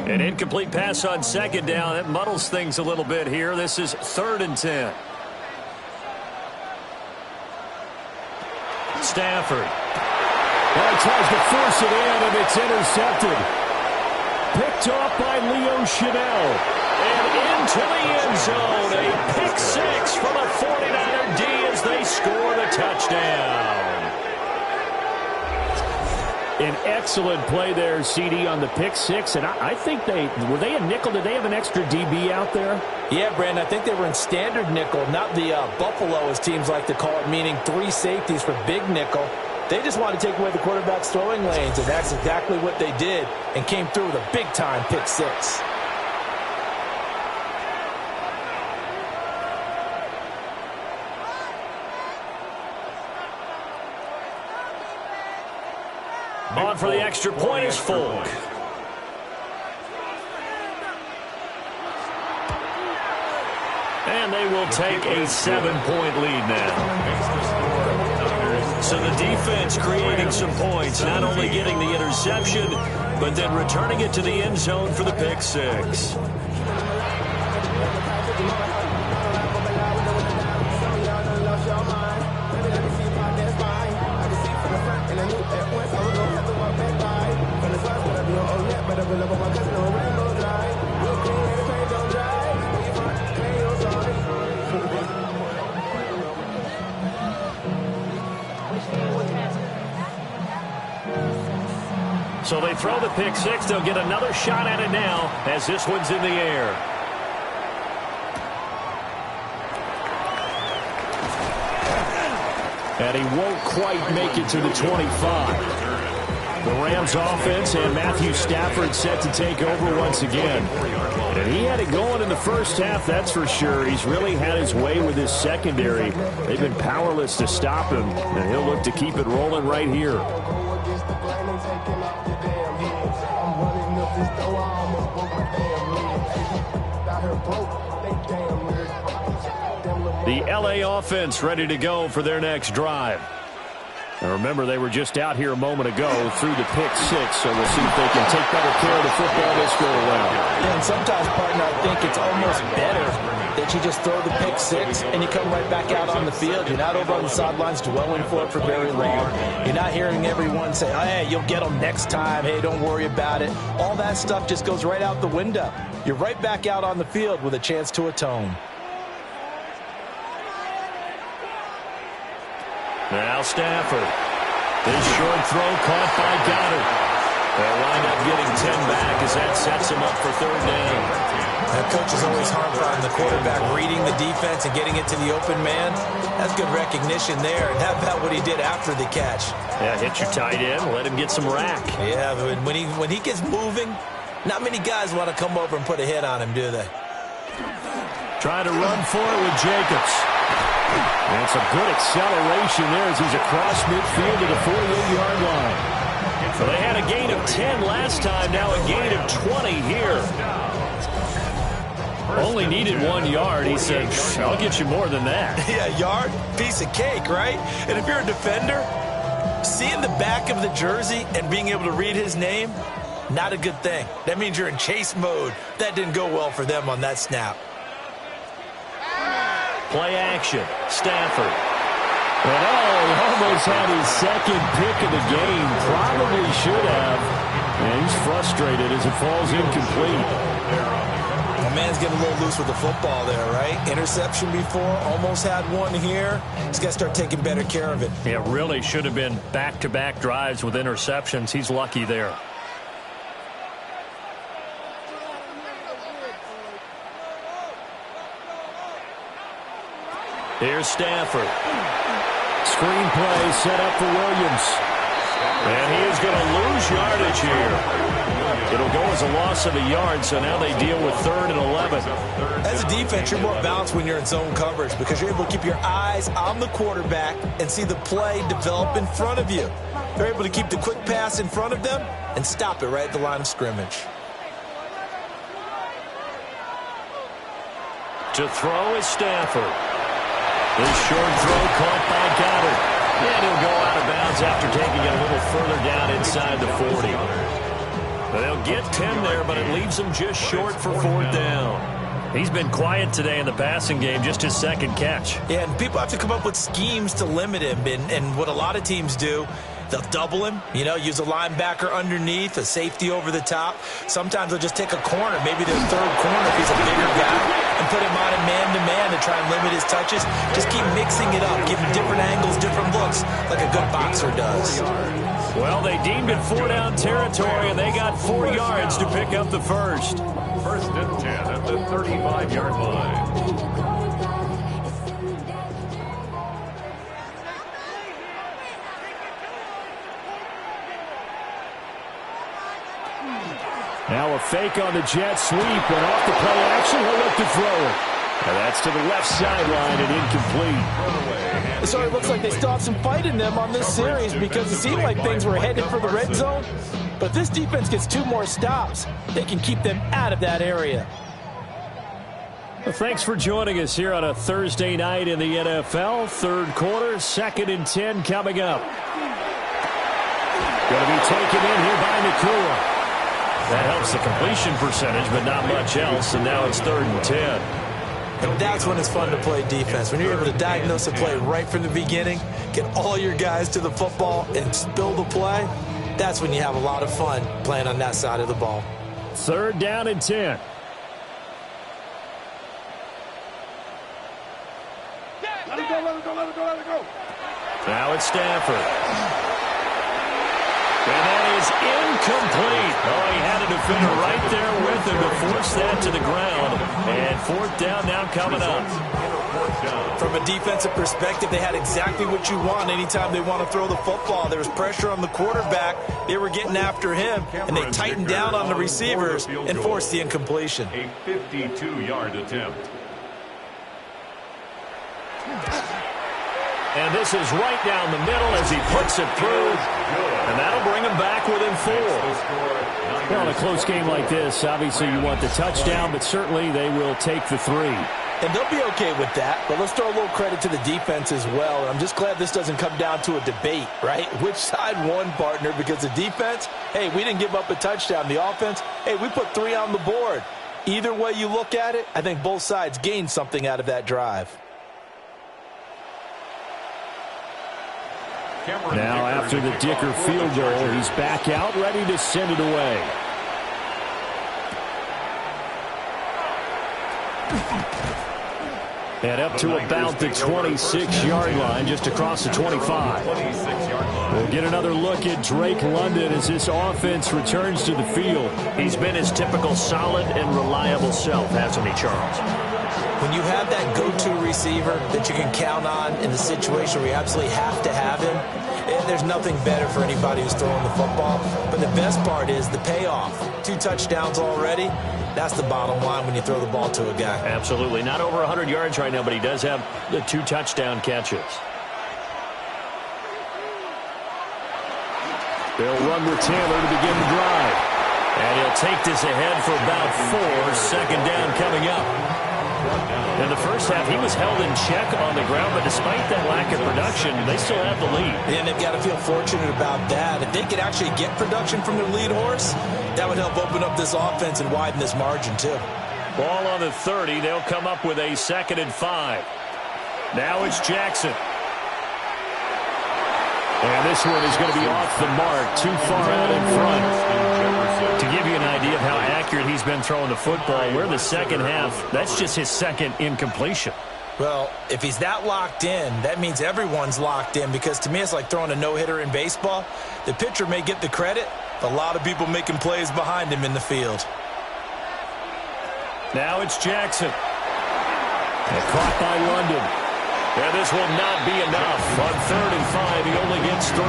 An incomplete pass on 2nd down. That muddles things a little bit here. This is 3rd and 10. Stafford. Well, he tries to force it in, and it's intercepted. Picked off by Leo Chanel. And into the end zone. A pick six from a 49er D as they score the touchdown. An excellent play there, CD, on the pick six. And I think were they a nickel? Did they have an extra DB out there? Yeah, Brandon, I think they were in standard nickel, not the Buffalo, as teams like to call it, meaning 3 safeties for big nickel. They just wanted to take away the quarterback's throwing lanes, and that's exactly what they did, and came through with a big-time pick six. On for the extra point is Folk. And they will take a 7-point lead now. So the defense creating some points, not only getting the interception, but then returning it to the end zone for the pick six. So they throw the pick six. They'll get another shot at it now as this one's in the air. And he won't quite make it to the 25. The Rams offense and Matthew Stafford set to take over once again. And he had it going in the first half, that's for sure. He's really had his way with his secondary. They've been powerless to stop him, and he'll look to keep it rolling right here. The LA offense ready to go for their next drive. And remember, they were just out here a moment ago through the pick six, so we'll see if they can take better care of the football this go around. Yeah, and sometimes, partner, I think it's almost better that you just throw the pick six and you come right back out on the field. You're not over on the sidelines dwelling for it for very long. You're not hearing everyone say, oh, hey, you'll get them next time. Hey, don't worry about it. All that stuff just goes right out the window. You're right back out on the field with a chance to atone. Now Stafford. This short throw caught by Goddard. They'll wind up getting 10 back as that sets him up for third down. That coach is always hard on the quarterback reading the defense and getting it to the open man. That's good recognition there. And how about what he did after the catch? Yeah, hit your tight end, let him get some rack. Yeah, but when he gets moving, not many guys want to come over and put a hit on him, do they? Try to run for it with Jacobs. And some good acceleration there as he's across midfield to the 48-yard line. So they had a gain of 10 last time, now a gain of 20 here. Only needed 1 yard. He said, I'll get you more than that. Yeah, yard, piece of cake, right? And if you're a defender, seeing the back of the jersey and being able to read his name, not a good thing. That means you're in chase mode. That didn't go well for them on that snap. Play action. Stafford. And he almost had his second pick of the game. Probably should have. And he's frustrated as it falls incomplete. The man's getting a little loose with the football there, right? Interception before, almost had one here. He's got to start taking better care of it. It really should have been back-to-back drives with interceptions. He's lucky there. Here's Stafford. Screenplay set up for Williams. And he is going to lose yardage here. It'll go as a loss of a yard, so now they deal with 3rd and 11. As a defense, you're more balanced when you're in zone coverage because you're able to keep your eyes on the quarterback and see the play develop in front of you. They're able to keep the quick pass in front of them and stop it right at the line of scrimmage. To throw is Stafford. This short throw caught by Goddard. And he'll go out of bounds after taking it a little further down inside the 40. They'll get 10 there, but it leaves them just short for 4th down. He's been quiet today in the passing game, just his second catch. Yeah, and people have to come up with schemes to limit him. And what a lot of teams do, they'll double him, use a linebacker underneath, a safety over the top. Sometimes they'll just take a corner, maybe their third corner if he's a bigger guy, and put him on a man-to-man to try and limit his touches. Just keep mixing it up, give him different angles, different looks, like a good boxer does. Well, they deemed it 4-down territory, and they got 4 yards to pick up the first. First and 10 at the 35-yard line. Now a fake on the jet sweep, and off the play action, he'll look to throw it. And that's to the left sideline and incomplete. So it looks like they still have some fight in them on this series because it seemed like things were headed for the red zone. But if this defense gets 2 more stops, they can keep them out of that area. Well, thanks for joining us here on a Thursday night in the NFL. Third quarter, 2nd and 10 coming up. Going to be taken in here by Nacua. That helps the completion percentage, but not much else, and now it's 3rd and 10. And that's when it's fun to play defense. When you're able to diagnose a play right from the beginning, get all your guys to the football and spill the play, that's when you have a lot of fun playing on that side of the ball. 3rd down and 10. Let it go. Now it's Stafford. And that is incomplete. Oh, he had a defender right there with him to force that to the ground. And 4th down now coming up. From a defensive perspective, they had exactly what you want anytime they want to throw the football. There was pressure on the quarterback. They were getting after him, and they tightened down on the receivers and forced the incompletion. A 52-yard attempt. And this is right down the middle as he puts it through. And that'll bring him back within 4. Well, in a close game like this, obviously you want the touchdown, but certainly they will take the 3. And they'll be okay with that, but let's throw a little credit to the defense as well. And I'm just glad this doesn't come down to a debate, right? Which side won, partner? Because the defense, hey, we didn't give up a touchdown. The offense, hey, we put 3 on the board. Either way you look at it, I think both sides gained something out of that drive. Now after the Dicker field goal, he's back out, ready to send it away. And up to about the 26-yard line, just across the 25. We'll get another look at Drake London as this offense returns to the field. He's been his typical solid and reliable self, hasn't he, Charles? When you have that go-to receiver that you can count on in the situation where you absolutely have to have him, and there's nothing better for anybody who's throwing the football. But the best part is the payoff. 2 touchdowns already. That's the bottom line when you throw the ball to a guy. Absolutely. Not over 100 yards right now, but he does have the 2 touchdown catches. They'll run with Taylor to begin the drive. And he'll take this ahead for about 4. 2nd down coming up. In the first half, he was held in check on the ground, but despite that lack of production, they still have the lead. And they've got to feel fortunate about that. If they could actually get production from their lead horse, that would help open up this offense and widen this margin, too. Ball on the 30. They'll come up with a 2nd and 5. Now it's Jackson. And this one is going to be off the mark, too far out in front. To give you an idea of how accurate he's been throwing the football, we're in the second half. That's just his 2nd incompletion. Well, if he's that locked in, that means everyone's locked in, because to me it's like throwing a no-hitter in baseball. The pitcher may get the credit, but a lot of people making plays behind him in the field. Now it's Jackson. And caught by London. And this will not be enough. On 3rd and 5, he only gets 3.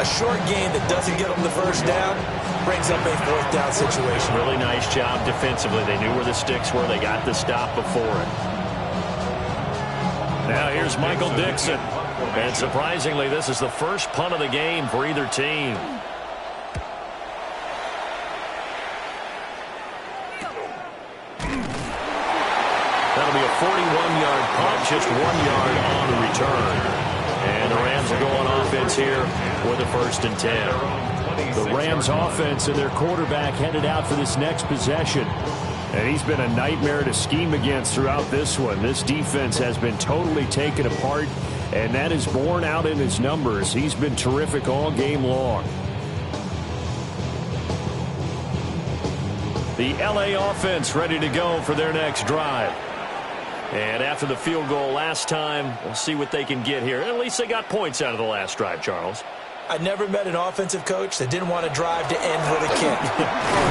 A short gain that doesn't get him the first down brings up a 4th down situation. Really nice job defensively. They knew where the sticks were. They got the stop before it. Now here's Michael Dixon. And surprisingly, this is the first punt of the game for either team. That'll be a 41-yard punt, just 1 yard on the return. And the Rams will go on offense here with a 1st and 10. The Rams offense and their quarterback headed out for this next possession. And he's been a nightmare to scheme against throughout this one. This defense has been totally taken apart, and that is borne out in his numbers. He's been terrific all game long. The LA offense ready to go for their next drive. And after the field goal last time, we'll see what they can get here. At least they got points out of the last drive, Charles. I never met an offensive coach that didn't want to drive to end with a kick.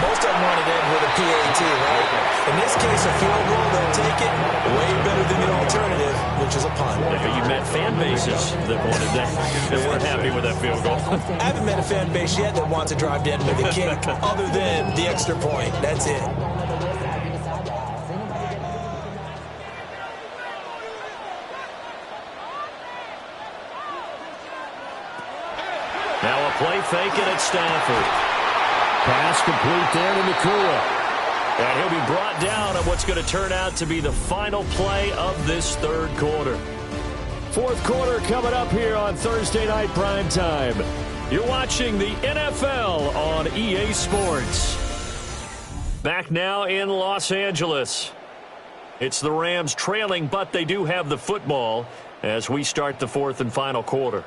Most of them wanted to end with a PAT, right? In this case, a field goal, they'll take it way better than the alternative, which is a punt. Yeah, you met fan bases that wanted that, that weren't happy with that field goal. I haven't met a fan base yet that wants to drive to end with a kick other than the extra point. That's it. Now a play faking at Stafford. Pass complete there to Nakua. And he'll be brought down on what's going to turn out to be the final play of this third quarter. Fourth quarter coming up here on Thursday Night Primetime. You're watching the NFL on EA Sports. Back now in Los Angeles. It's the Rams trailing, but they do have the football as we start the fourth and final quarter.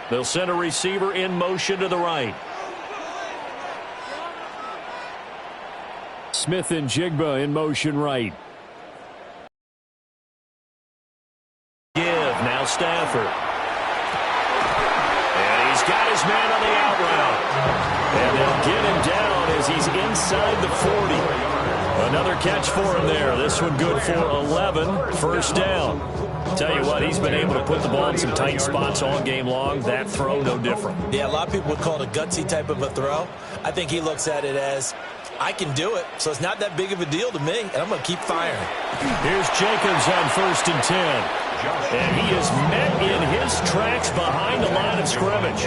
They'll send a receiver in motion to the right. Smith and Jigba in motion right. Give, now Stafford. And he's got his man on the out route. And they'll get him down as he's inside the 40. Another catch for him there. This one good for 11. First down. Tell you what, he's been able to put the ball in some tight spots all game long. That throw, no different. Yeah, a lot of people would call it a gutsy type of a throw. I think he looks at it as, I can do it, so it's not that big of a deal to me, and I'm going to keep firing. Here's Jacobs on 1st and 10. And he is met in his tracks behind the line of scrimmage.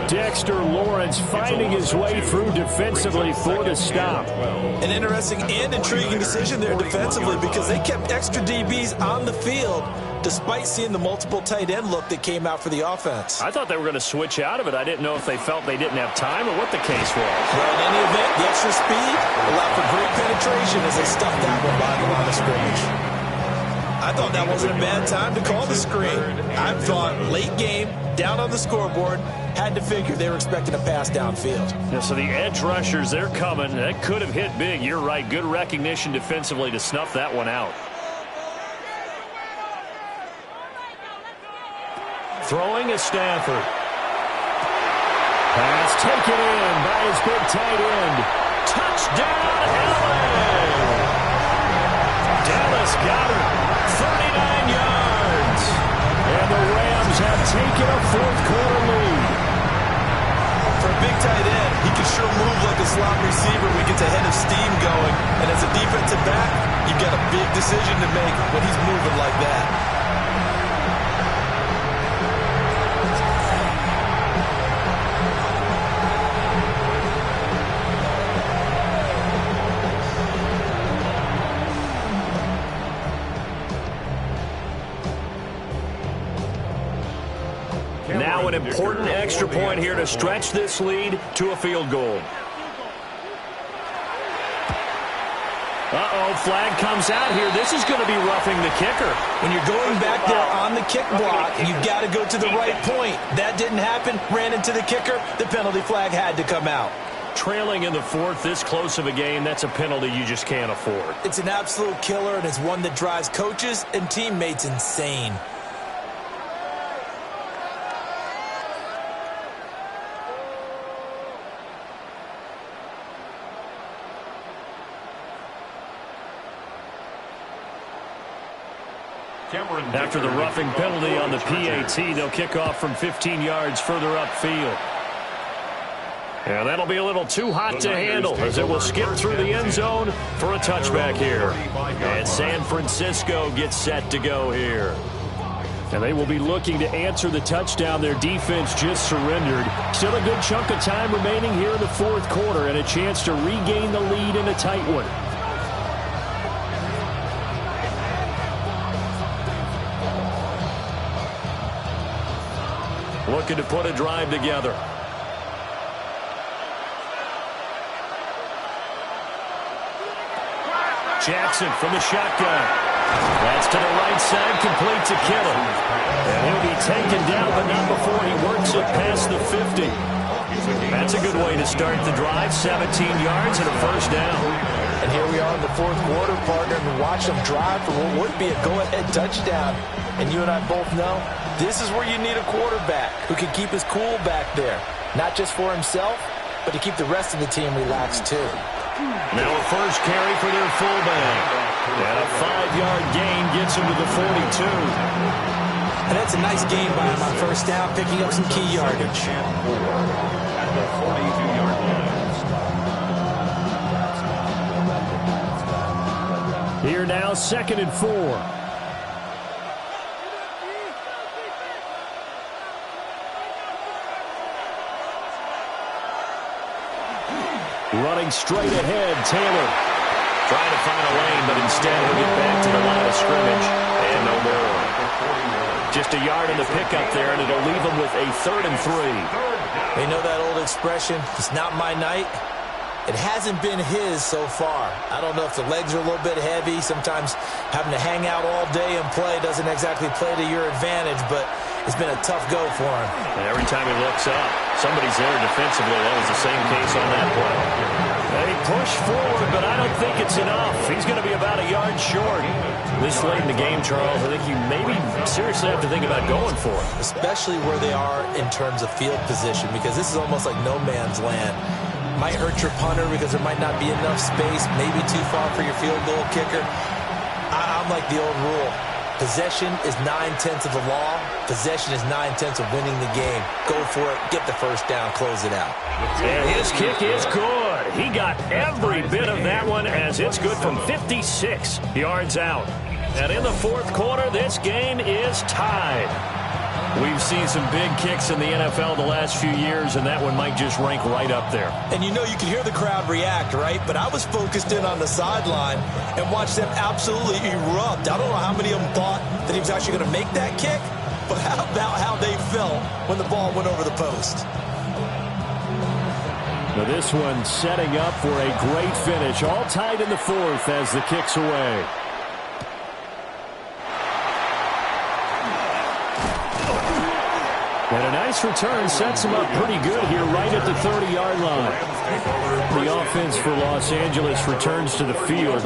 Dexter Lawrence finding his way through defensively for the stop. An interesting and intriguing decision there defensively because they kept extra DBs on the field despite seeing the multiple tight end look that came out for the offense. I thought they were going to switch out of it. I didn't know if they felt they didn't have time or what the case was. Well, in any event, the extra speed allowed for great penetration as they stuffed that one by the line of scrimmage. I thought that wasn't a bad time to call the screen. I thought late game, down on the scoreboard, had to figure they were expecting a pass downfield. Yeah, so the edge rushers, they're coming. That could have hit big. You're right. Good recognition defensively to snuff that one out. Throwing is Stafford. Pass taken in by his big tight end. Touchdown, LA! Dallas got it. 39 yards. And the Rams have taken a fourth quarter lead. For a big tight end, he can sure move like a slot receiver when he gets a head of steam going. And as a defensive back, you've got a big decision to make when he's moving like that. Now an important extra point here to stretch this lead to a field goal. Uh-oh, flag comes out here. This is going to be roughing the kicker. When you're going back there on the kick block, you've got to go to the right point. That didn't happen. Ran into the kicker. The penalty flag had to come out. Trailing in the fourth, this close of a game, that's a penalty you just can't afford. It's an absolute killer, and it's one that drives coaches and teammates insane. After the roughing penalty on the PAT, they'll kick off from 15 yards further upfield. And that'll be a little too hot to handle as it will skip through the end zone for a touchback here. And San Francisco gets set to go here. And they will be looking to answer the touchdown their defense just surrendered. Still a good chunk of time remaining here in the fourth quarter and a chance to regain the lead in a tight one. looking to put a drive together. Jackson from the shotgun. That's to the right side, complete to Kittle. And he'll be taken down, but not before he works it past the 50. That's a good way to start the drive. 17 yards and a first down. And here we are in the fourth quarter, partner, and watch them drive for what would be a go-ahead touchdown. And you and I both know this is where you need a quarterback who can keep his cool back there. Not just for himself, but to keep the rest of the team relaxed too. Now a first carry for their fullback. And a 5-yard gain gets him to the 42. And that's a nice gain by him on first down, picking up some key yardage. At the 42-yard line. Here now, 2nd and 4. Running straight ahead, Taylor. Trying to find a lane, but instead he'll get back to the line of scrimmage. And no more. Just a yard in the pickup there, and it'll leave him with a 3rd and 3. You know that old expression, it's not my night? It hasn't been his so far. I don't know if the legs are a little bit heavy. Sometimes having to hang out all day and play doesn't exactly play to your advantage, but it's been a tough go for him. And every time he looks up, somebody's there defensively. That was the same case on that play. And he pushed forward, but I don't think it's enough. He's going to be about a yard short. This late in the game, Charles, I think you maybe seriously have to think about going for it. Especially where they are in terms of field position, because this is almost like no man's land. Might hurt your punter because there might not be enough space, maybe too far for your field goal kicker. I'm like the old rule. Possession is 9/10 of the law. Possession is 9/10 of winning the game. Go for it. Get the first down. Close it out. And his kick is good. He got every bit of that one as it's good from 56 yards out. And in the fourth quarter, this game is tied. We've seen some big kicks in the NFL the last few years, and that one might just rank right up there. And you know you can hear the crowd react, right? But I was focused in on the sideline and watched them absolutely erupt. I don't know how many of them thought that he was actually going to make that kick, but how about how they felt when the ball went over the post? Now this one setting up for a great finish. All tied in the fourth as the kick's away. And a nice return sets him up pretty good here right at the 30-yard line. The offense for Los Angeles returns to the field.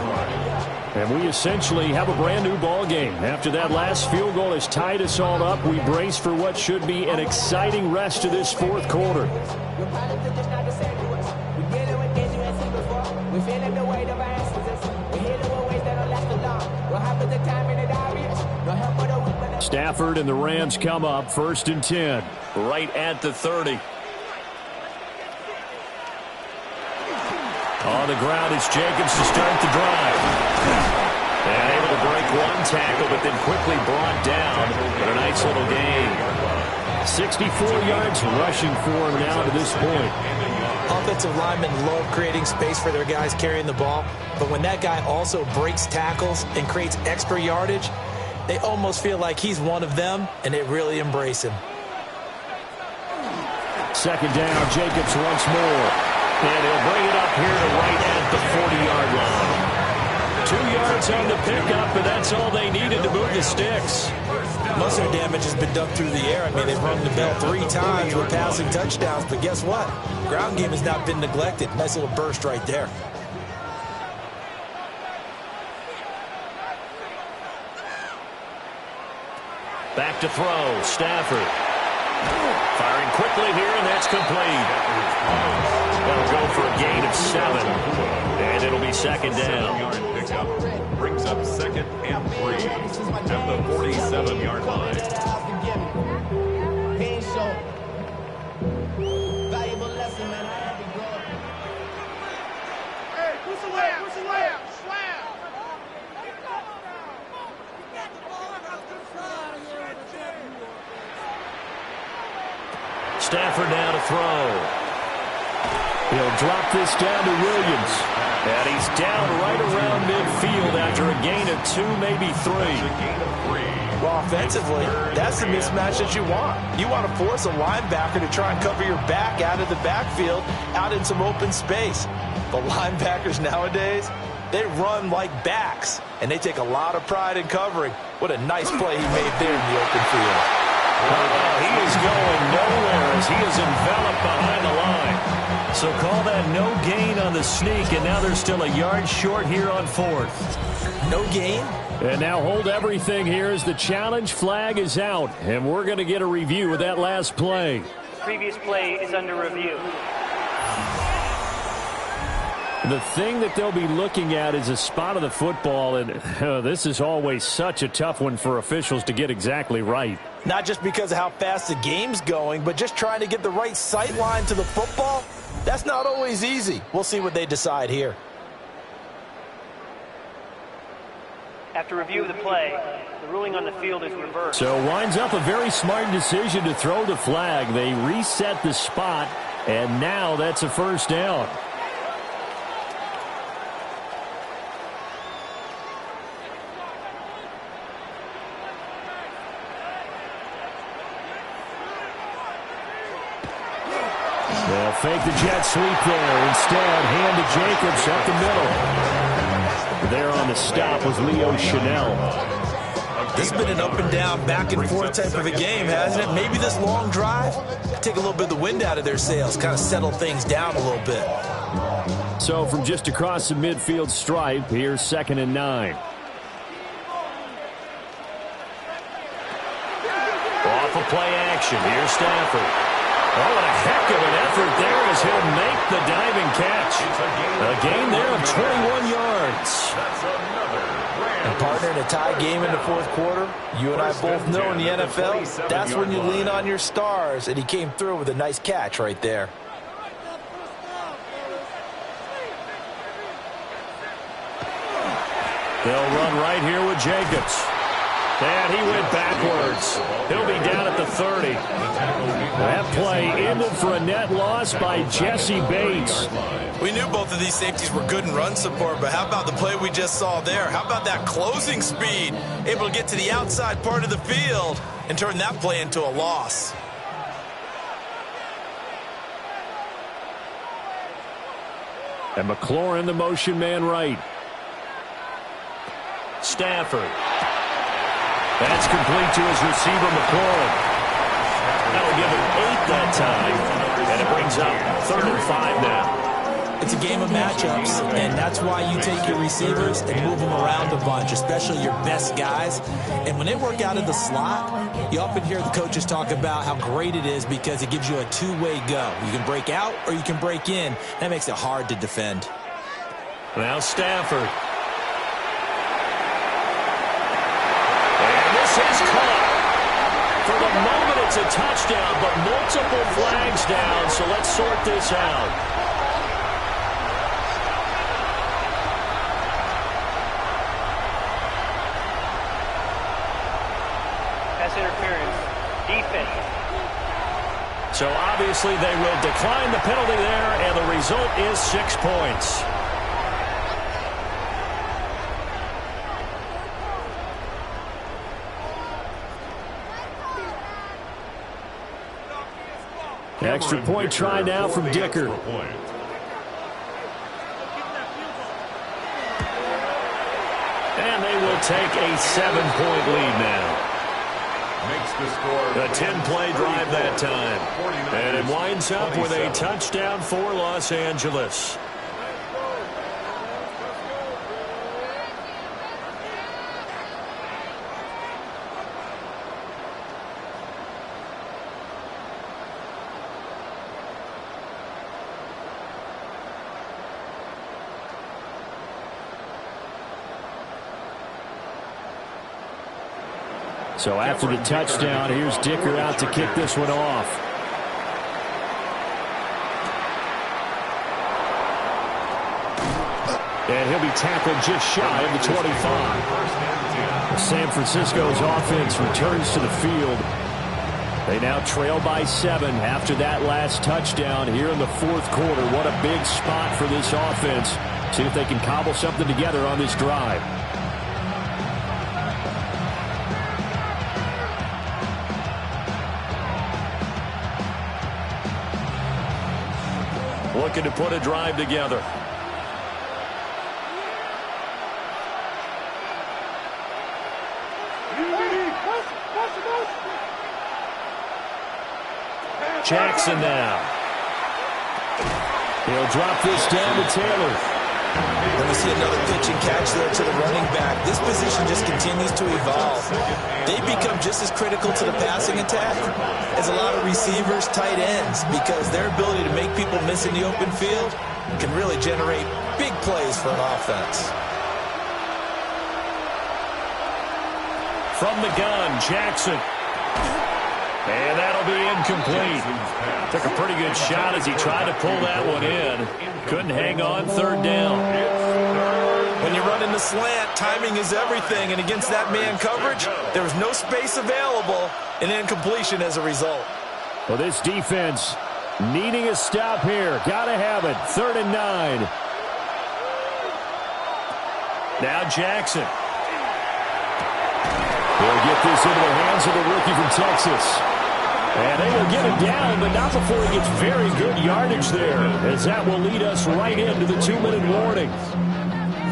And we essentially have a brand new ball game. After that last field goal has tied us all up, we brace for what should be an exciting rest of this fourth quarter. Stafford and the Rams come up 1st and 10. Right at the 30. On the ground is Jacobs to start the drive. And able to break one tackle, but then quickly brought down. But a nice little gain. 64 yards rushing for him now to this point. Offensive linemen love creating space for their guys carrying the ball. But when that guy also breaks tackles and creates extra yardage, they almost feel like he's one of them, and they really embrace him. 2nd down, Jacobs once more. And he'll bring it up here to right at the 40-yard line. 2 yards on the pickup, and that's all they needed to move the sticks. Most of their damage has been done through the air. I mean, they've rung the bell 3 times with passing touchdowns, but guess what? Ground game has not been neglected. Nice little burst right there. Back to throw, Stafford. Firing quickly here, and that's complete. That'll go for a gain of 7. And it'll be 2nd down. Yard pickup brings up 2nd and 3 at the 47-yard line. Stafford now to throw. He'll drop this down to Williams. And he's down right around midfield after a gain of 2, maybe 3. A gain of 3. Well, offensively, that's the mismatch that you want. You want to force a linebacker to try and cover your back out of the backfield, out in some open space. But linebackers nowadays, they run like backs, and they take a lot of pride in covering. What a nice play he made there in the open field. He is going nowhere as he is enveloped behind the line. So call that no gain on the sneak, and now they're still a yard short here on 4th. No gain? And now hold everything here as the challenge flag is out, and we're going to get a review of that last play. Previous play is under review. The thing that they'll be looking at is a spot of the football, and this is always such a tough one for officials to get exactly right. Not just because of how fast the game's going, but just trying to get the right sight line to the football. That's not always easy. We'll see what they decide here. After review of the play, the ruling on the field is reversed. So winds up a very smart decision to throw the flag. They reset the spot, and now that's a first down. They'll fake the jet sweep there. Instead, hand to Jacobs up the middle. There on the stop was Leo Chanel. This has been an up-and-down, back-and-forth type of a game, hasn't it? Maybe this long drive, take a little bit of the wind out of their sails, kind of settle things down a little bit. So from just across the midfield stripe, here's 2nd and 9. Off of play action, here's Stafford. Oh, what a heck of an effort there as he'll make the diving catch. A gain there of 21 yards. And partner, in a tie game in the 4th quarter, you and I both know in the NFL, that's when you lean on your stars, and he came through with a nice catch right there. They'll run right here with Jacobs. And he went backwards. He'll be down at the 30. That play ended for a net loss by Jesse Bates. We knew both of these safeties were good in run support, but how about the play we just saw there? How about that closing speed? Able to get to the outside part of the field and turn that play into a loss. And McLaurin, the motion man right. Stafford. That's complete to his receiver, McLaurin. That'll give him 8 that time. And it brings up 3rd and 5 now. It's a game of matchups, and that's why you take your receivers and move them around a bunch, especially your best guys. And when they work out of the slot, you often hear the coaches talk about how great it is because it gives you a two-way go. You can break out or you can break in. That makes it hard to defend. Now Stafford. Is caught. For the moment, it's a touchdown, but multiple flags down, so let's sort this out. Pass interference. Defense. So obviously they will decline the penalty there, and the result is 6 points. Extra point try now from Dicker. And they will take a 7-point lead now. Makes the score. A 10-play drive that time. And it winds up with a touchdown for Los Angeles. So after the touchdown, here's Dicker out to kick this one off. And he'll be tackled just shy of the 25. San Francisco's offense returns to the field. They now trail by 7 after that last touchdown here in the 4th quarter. What a big spot for this offense. See if they can cobble something together on this drive. looking to put a drive together. Jackson now. He'll drop this down to Taylor. And we see another pitch and catch there to the running back. This position just continues to evolve. They become just as critical to the passing attack as a lot of receivers, tight ends, because their ability to make people miss in the open field can really generate big plays for an offense. From the gun, Jackson. And that'll be incomplete. Took a pretty good shot as he tried to pull that one in. Couldn't hang on, third down. When you're running the slant, timing is everything. And against that man coverage, there was no space available, and incompletion as a result. Well, this defense needing a stop here. Got to have it. 3rd and 9. Now Jackson. He'll get this into the hands of the rookie from Texas. And they will get him down, but not before he gets very good yardage there, as that will lead us right into the 2-minute warning.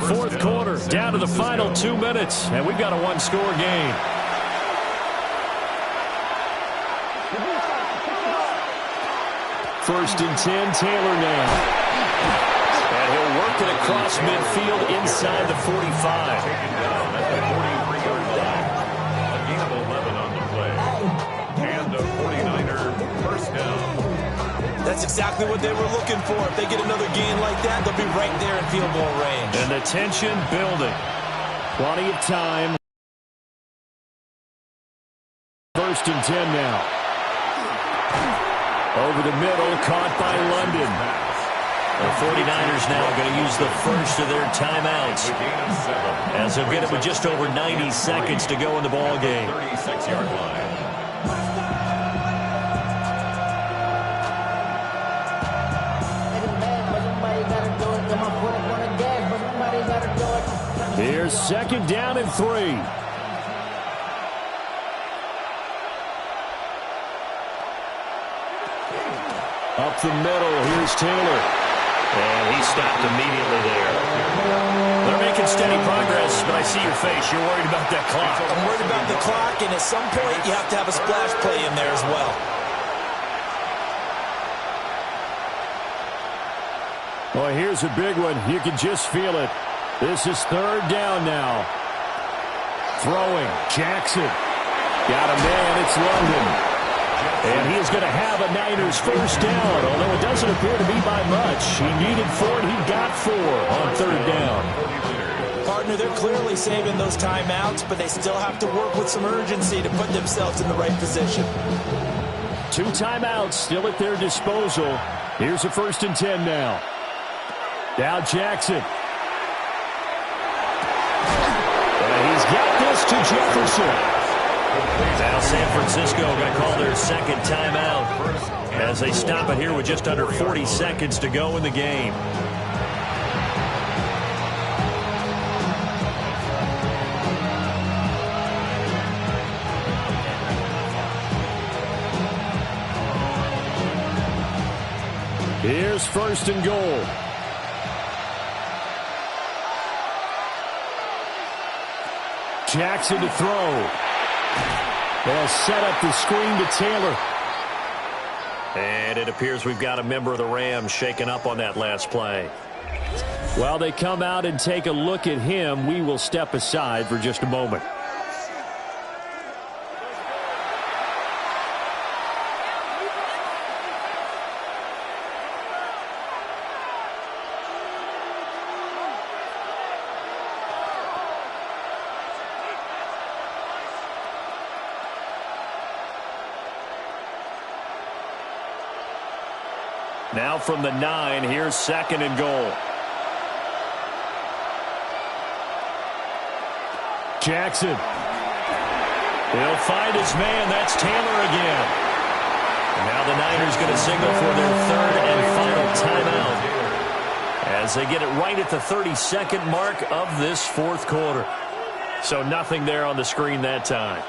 4th quarter, down to the final 2 minutes, and we've got a 1-score game. First and 10, Taylor now. And he'll work it across midfield inside the 45. That's exactly what they were looking for. If they get another gain like that, they'll be right there in field goal range. And the tension building. Plenty of time. 1st and 10 now. Over the middle, caught by London. The 49ers now going to use the first of their timeouts, as they'll get it with just over 90 seconds to go in the ball game. 36-yard line. Here's 2nd down and 3. Up the middle, here's Taylor. And he stopped immediately there. They're making steady progress, but I see your face. You're worried about that clock. I'm worried about the clock, and at some point, you have to have a splash play in there as well. Well, here's a big one. You can just feel it. This is 3rd down now. Throwing, Jackson. Got a man, it's London. And he is going to have a Niners first down, although it doesn't appear to be by much. He needed 4, and he got 4 on 3rd down. Partner, they're clearly saving those timeouts, but they still have to work with some urgency to put themselves in the right position. 2 timeouts still at their disposal. Here's a 1st and 10 now. Now Jackson. And he's got this to Jefferson. Now San Francisco going to call their 2nd timeout as they stop it here with just under 40 seconds to go in the game. Here's 1st and goal. Jackson to throw. They'll set up the screen to Taylor. And it appears we've got a member of the Rams shaken up on that last play. While they come out and take a look at him, we will step aside for just a moment. Now from the 9, here's 2nd and goal. Jackson. He'll find his man. That's Taylor again. And now the Niners going to signal for their 3rd and final timeout as they get it right at the 32nd mark of this 4th quarter. So nothing there on the screen that time.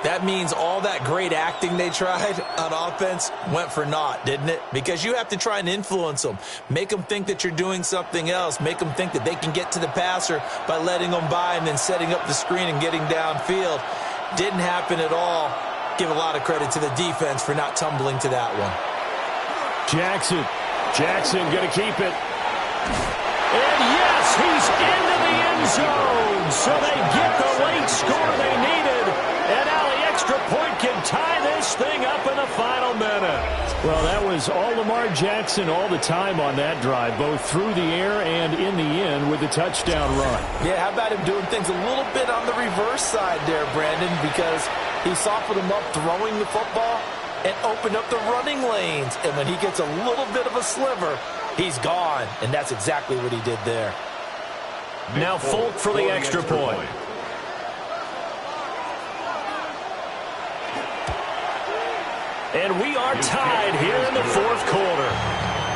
That means all that great acting they tried on offense went for naught, didn't it? Because you have to try and influence them. Make them think that you're doing something else. Make them think that they can get to the passer by letting them by and then setting up the screen and getting downfield. Didn't happen at all. Give a lot of credit to the defense for not tumbling to that one. Jackson going to keep it. And yes, he's into the end zone. So they get the late score they needed. And now the extra point can tie this thing up in the final minute. Well, that was all Lamar Jackson all the time on that drive, both through the air and in the end with the touchdown run. Yeah, how about him doing things a little bit on the reverse side there, Brandon, because he softened him up throwing the football and opened up the running lanes. And when he gets a little bit of a sliver, he's gone. And that's exactly what he did there. Now Folk for the extra point. And we are tied here in the fourth quarter.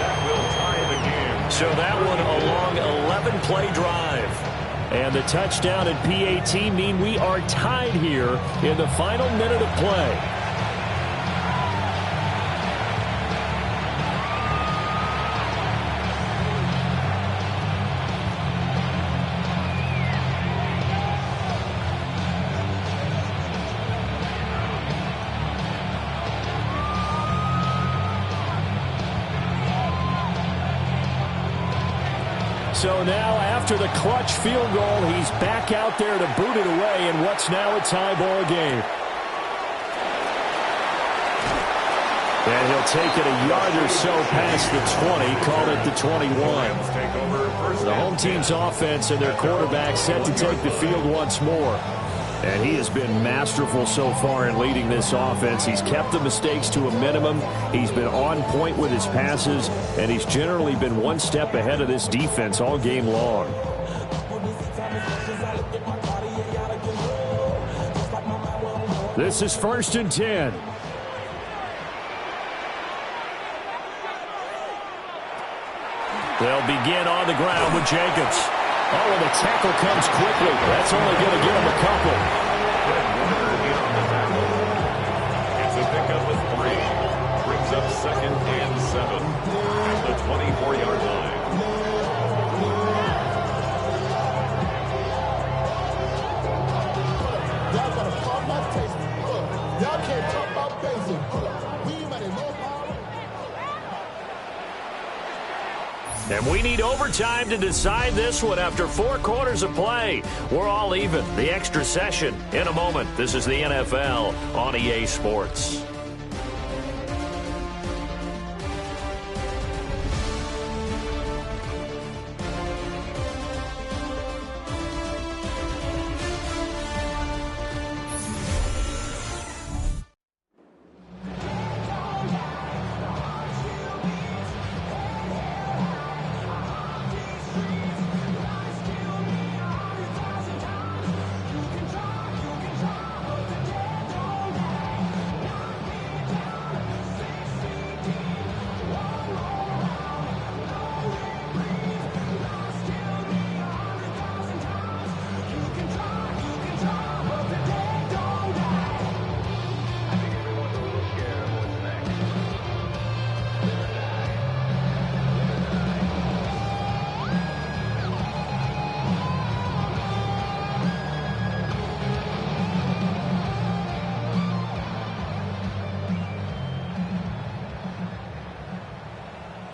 That will tie the game. So that one a long 11-play drive. And the touchdown and PAT mean we are tied here in the final minute of play. So now, after the clutch field goal, he's back out there to boot it away in what's now a tie ball game. And he'll take it a yard or so past the 20, call it the 21. The home team's offense and their quarterback set to take the field once more. And he has been masterful so far in leading this offense. He's kept the mistakes to a minimum. He's been on point with his passes, and he's generally been one step ahead of this defense all game long. This is 1st and 10. They'll begin on the ground with Jenkins. Oh, and the tackle comes quickly. That's only going to give him a couple. It's a pickup of 3. Brings up 2nd and 7 at the 24-yard line. Y'all gotta talk about tasting. Y'all can't talk about basic. And we need overtime to decide this one after 4 quarters of play. We're all even. The extra session in a moment. This is the NFL on EA Sports.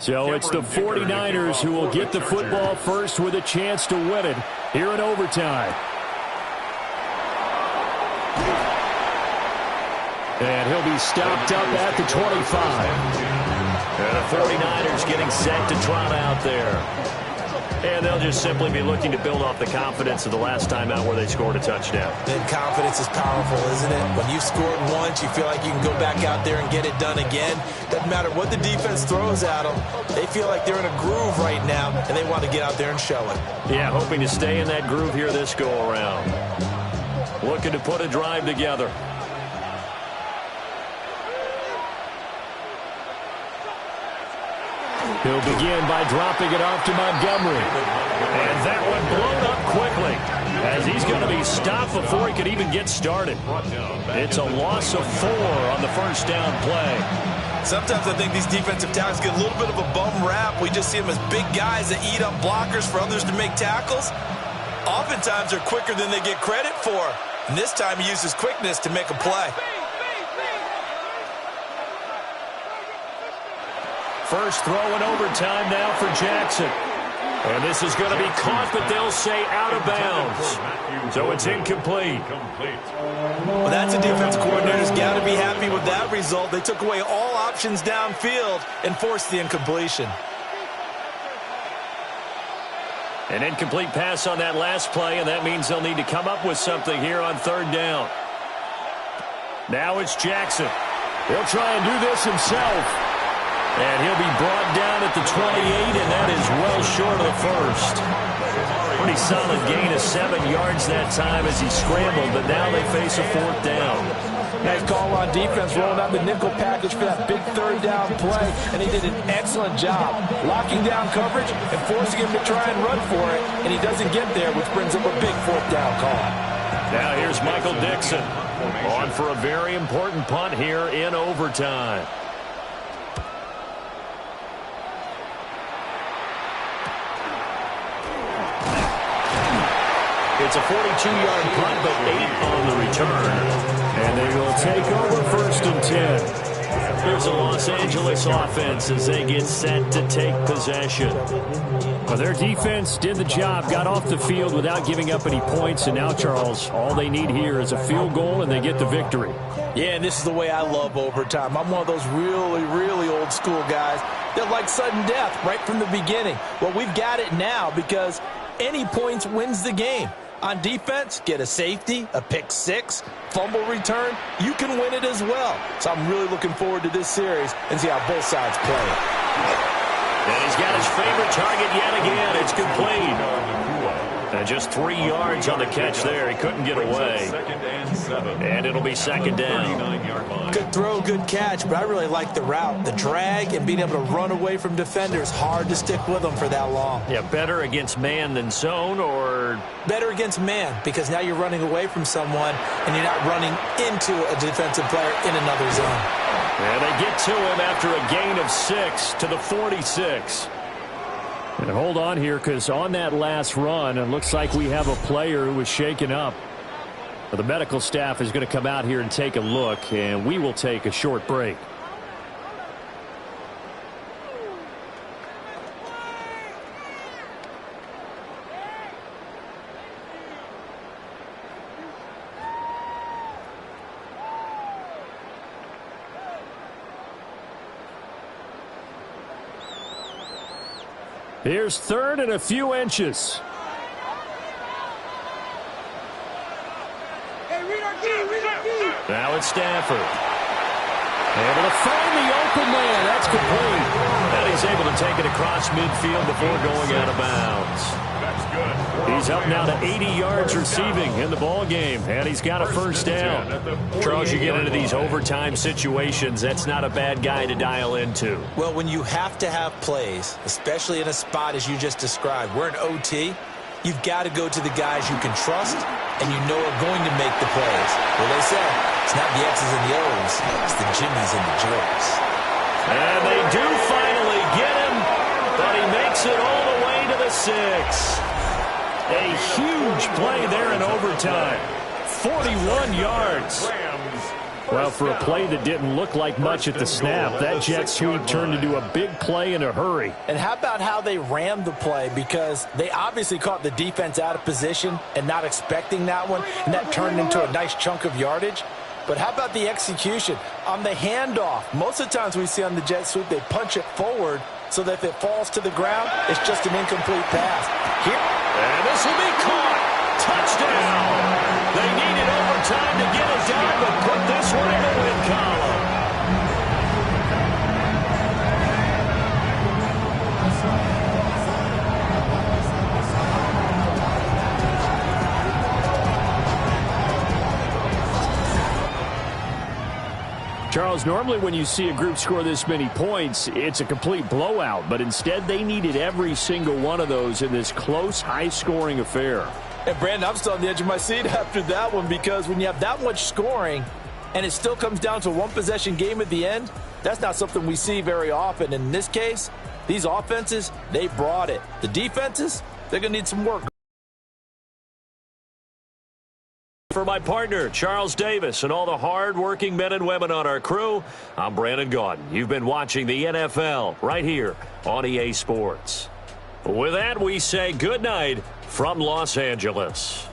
So it's the 49ers who will get the football first with a chance to win it here in overtime. And he'll be stopped up at the 25. And the 49ers getting set to trot out there. And they'll just simply be looking to build off the confidence of the last time out where they scored a touchdown. Then confidence is powerful, isn't it? When you've scored once, you feel like you can go back out there and get it done again. Doesn't matter what the defense throws at them. They feel like they're in a groove right now, and they want to get out there and show it. Yeah, hoping to stay in that groove here this go-around. Looking to put a drive together. He'll begin by dropping it off to Montgomery. And that one blown up quickly. as he's going to be stopped before he could even get started. It's a loss of 4 on the first down play. Sometimes I think these defensive tackles get a little bit of a bum rap. We just see them as big guys that eat up blockers for others to make tackles. Oftentimes they're quicker than they get credit for. And this time he uses quickness to make a play. First throw in overtime now for Jackson. And this is going to be caught, but they'll say out of bounds. So it's incomplete. Well, that's a defensive coordinator's got to be happy with that result. They took away all options downfield and forced the incompletion. An incomplete pass on that last play, and that means they'll need to come up with something here on third down. Now it's Jackson. He'll try and do this himself. And he'll be brought down at the 28, and that is well short of the first. Pretty solid gain of 7 yards that time as he scrambled, but now they face a 4th down. Nice call on defense, rolling out the nickel package for that big third down play, and he did an excellent job locking down coverage and forcing him to try and run for it, and he doesn't get there, which brings up a big 4th down call. Now here's Michael Dixon on for a very important punt here in overtime. It's a 42-yard punt, but 8 on the return. And they will take over 1st and 10. Here's a Los Angeles offense as they get set to take possession. Well, their defense did the job, got off the field without giving up any points. And now, Charles, all they need here is a field goal, and they get the victory. Yeah, and this is the way I love overtime. I'm one of those really, really old school guys that like sudden death right from the beginning. Well, we've got it now because any points wins the game. On defense, get a safety, a pick 6, fumble return, you can win it as well. So I'm really looking forward to this series and see how both sides play it. And he's got his favorite target yet again. It's complete. And just 3 yards on the catch there. He couldn't get away. And it'll be 2nd down. Good throw, good catch, but I really like the route. The drag and being able to run away from defenders. Hard to stick with them for that long. Yeah, better against man than zone, or? Better against man, because now you're running away from someone and you're not running into a defensive player in another zone. And they get to him after a gain of 6 to the 46. And hold on here, because on that last run, it looks like we have a player who was shaken up. Well, the medical staff is going to come out here and take a look, and we will take a short break. Here's 3rd and a few inches. Now it's Stafford. Able to find the open man. That's complete. And he's able to take it across midfield before going out of bounds. That's good. He's up now to 80 yards receiving in the ball game, and he's got a 1st down. Charles, you get into these overtime situations, that's not a bad guy to dial into. Well, when you have to have plays, especially in a spot as you just described, we're in OT, you've got to go to the guys you can trust and you know are going to make the plays. Well, they say it's not the X's and the O's, it's the Jimmys and the Joes. And they do finally get him, but he makes it all the way to the 6. A huge play there in overtime. 41 yards. Well, for a play that didn't look like much at the snap, that jet sweep turned into a big play in a hurry. And how about how they rammed the play? Because they obviously caught the defense out of position and not expecting that one, and that turned into a nice chunk of yardage. But how about the execution on the handoff? Most of the times we see on the jet sweep, they punch it forward so that if it falls to the ground, it's just an incomplete pass. Here, and this will be caught. Touchdown. They needed overtime to get it done, but put this one in the win column. Charles, normally when you see a group score this many points, it's a complete blowout. But instead, they needed every single one of those in this close, high-scoring affair. And Brandon, I'm still on the edge of my seat after that one, because when you have that much scoring and it still comes down to a one-possession game at the end, that's not something we see very often. In this case, these offenses, they brought it. The defenses, they're going to need some work. For my partner, Charles Davis, and all the hard-working men and women on our crew, I'm Brandon Gaudin. You've been watching the NFL right here on EA Sports. With that, we say good night from Los Angeles.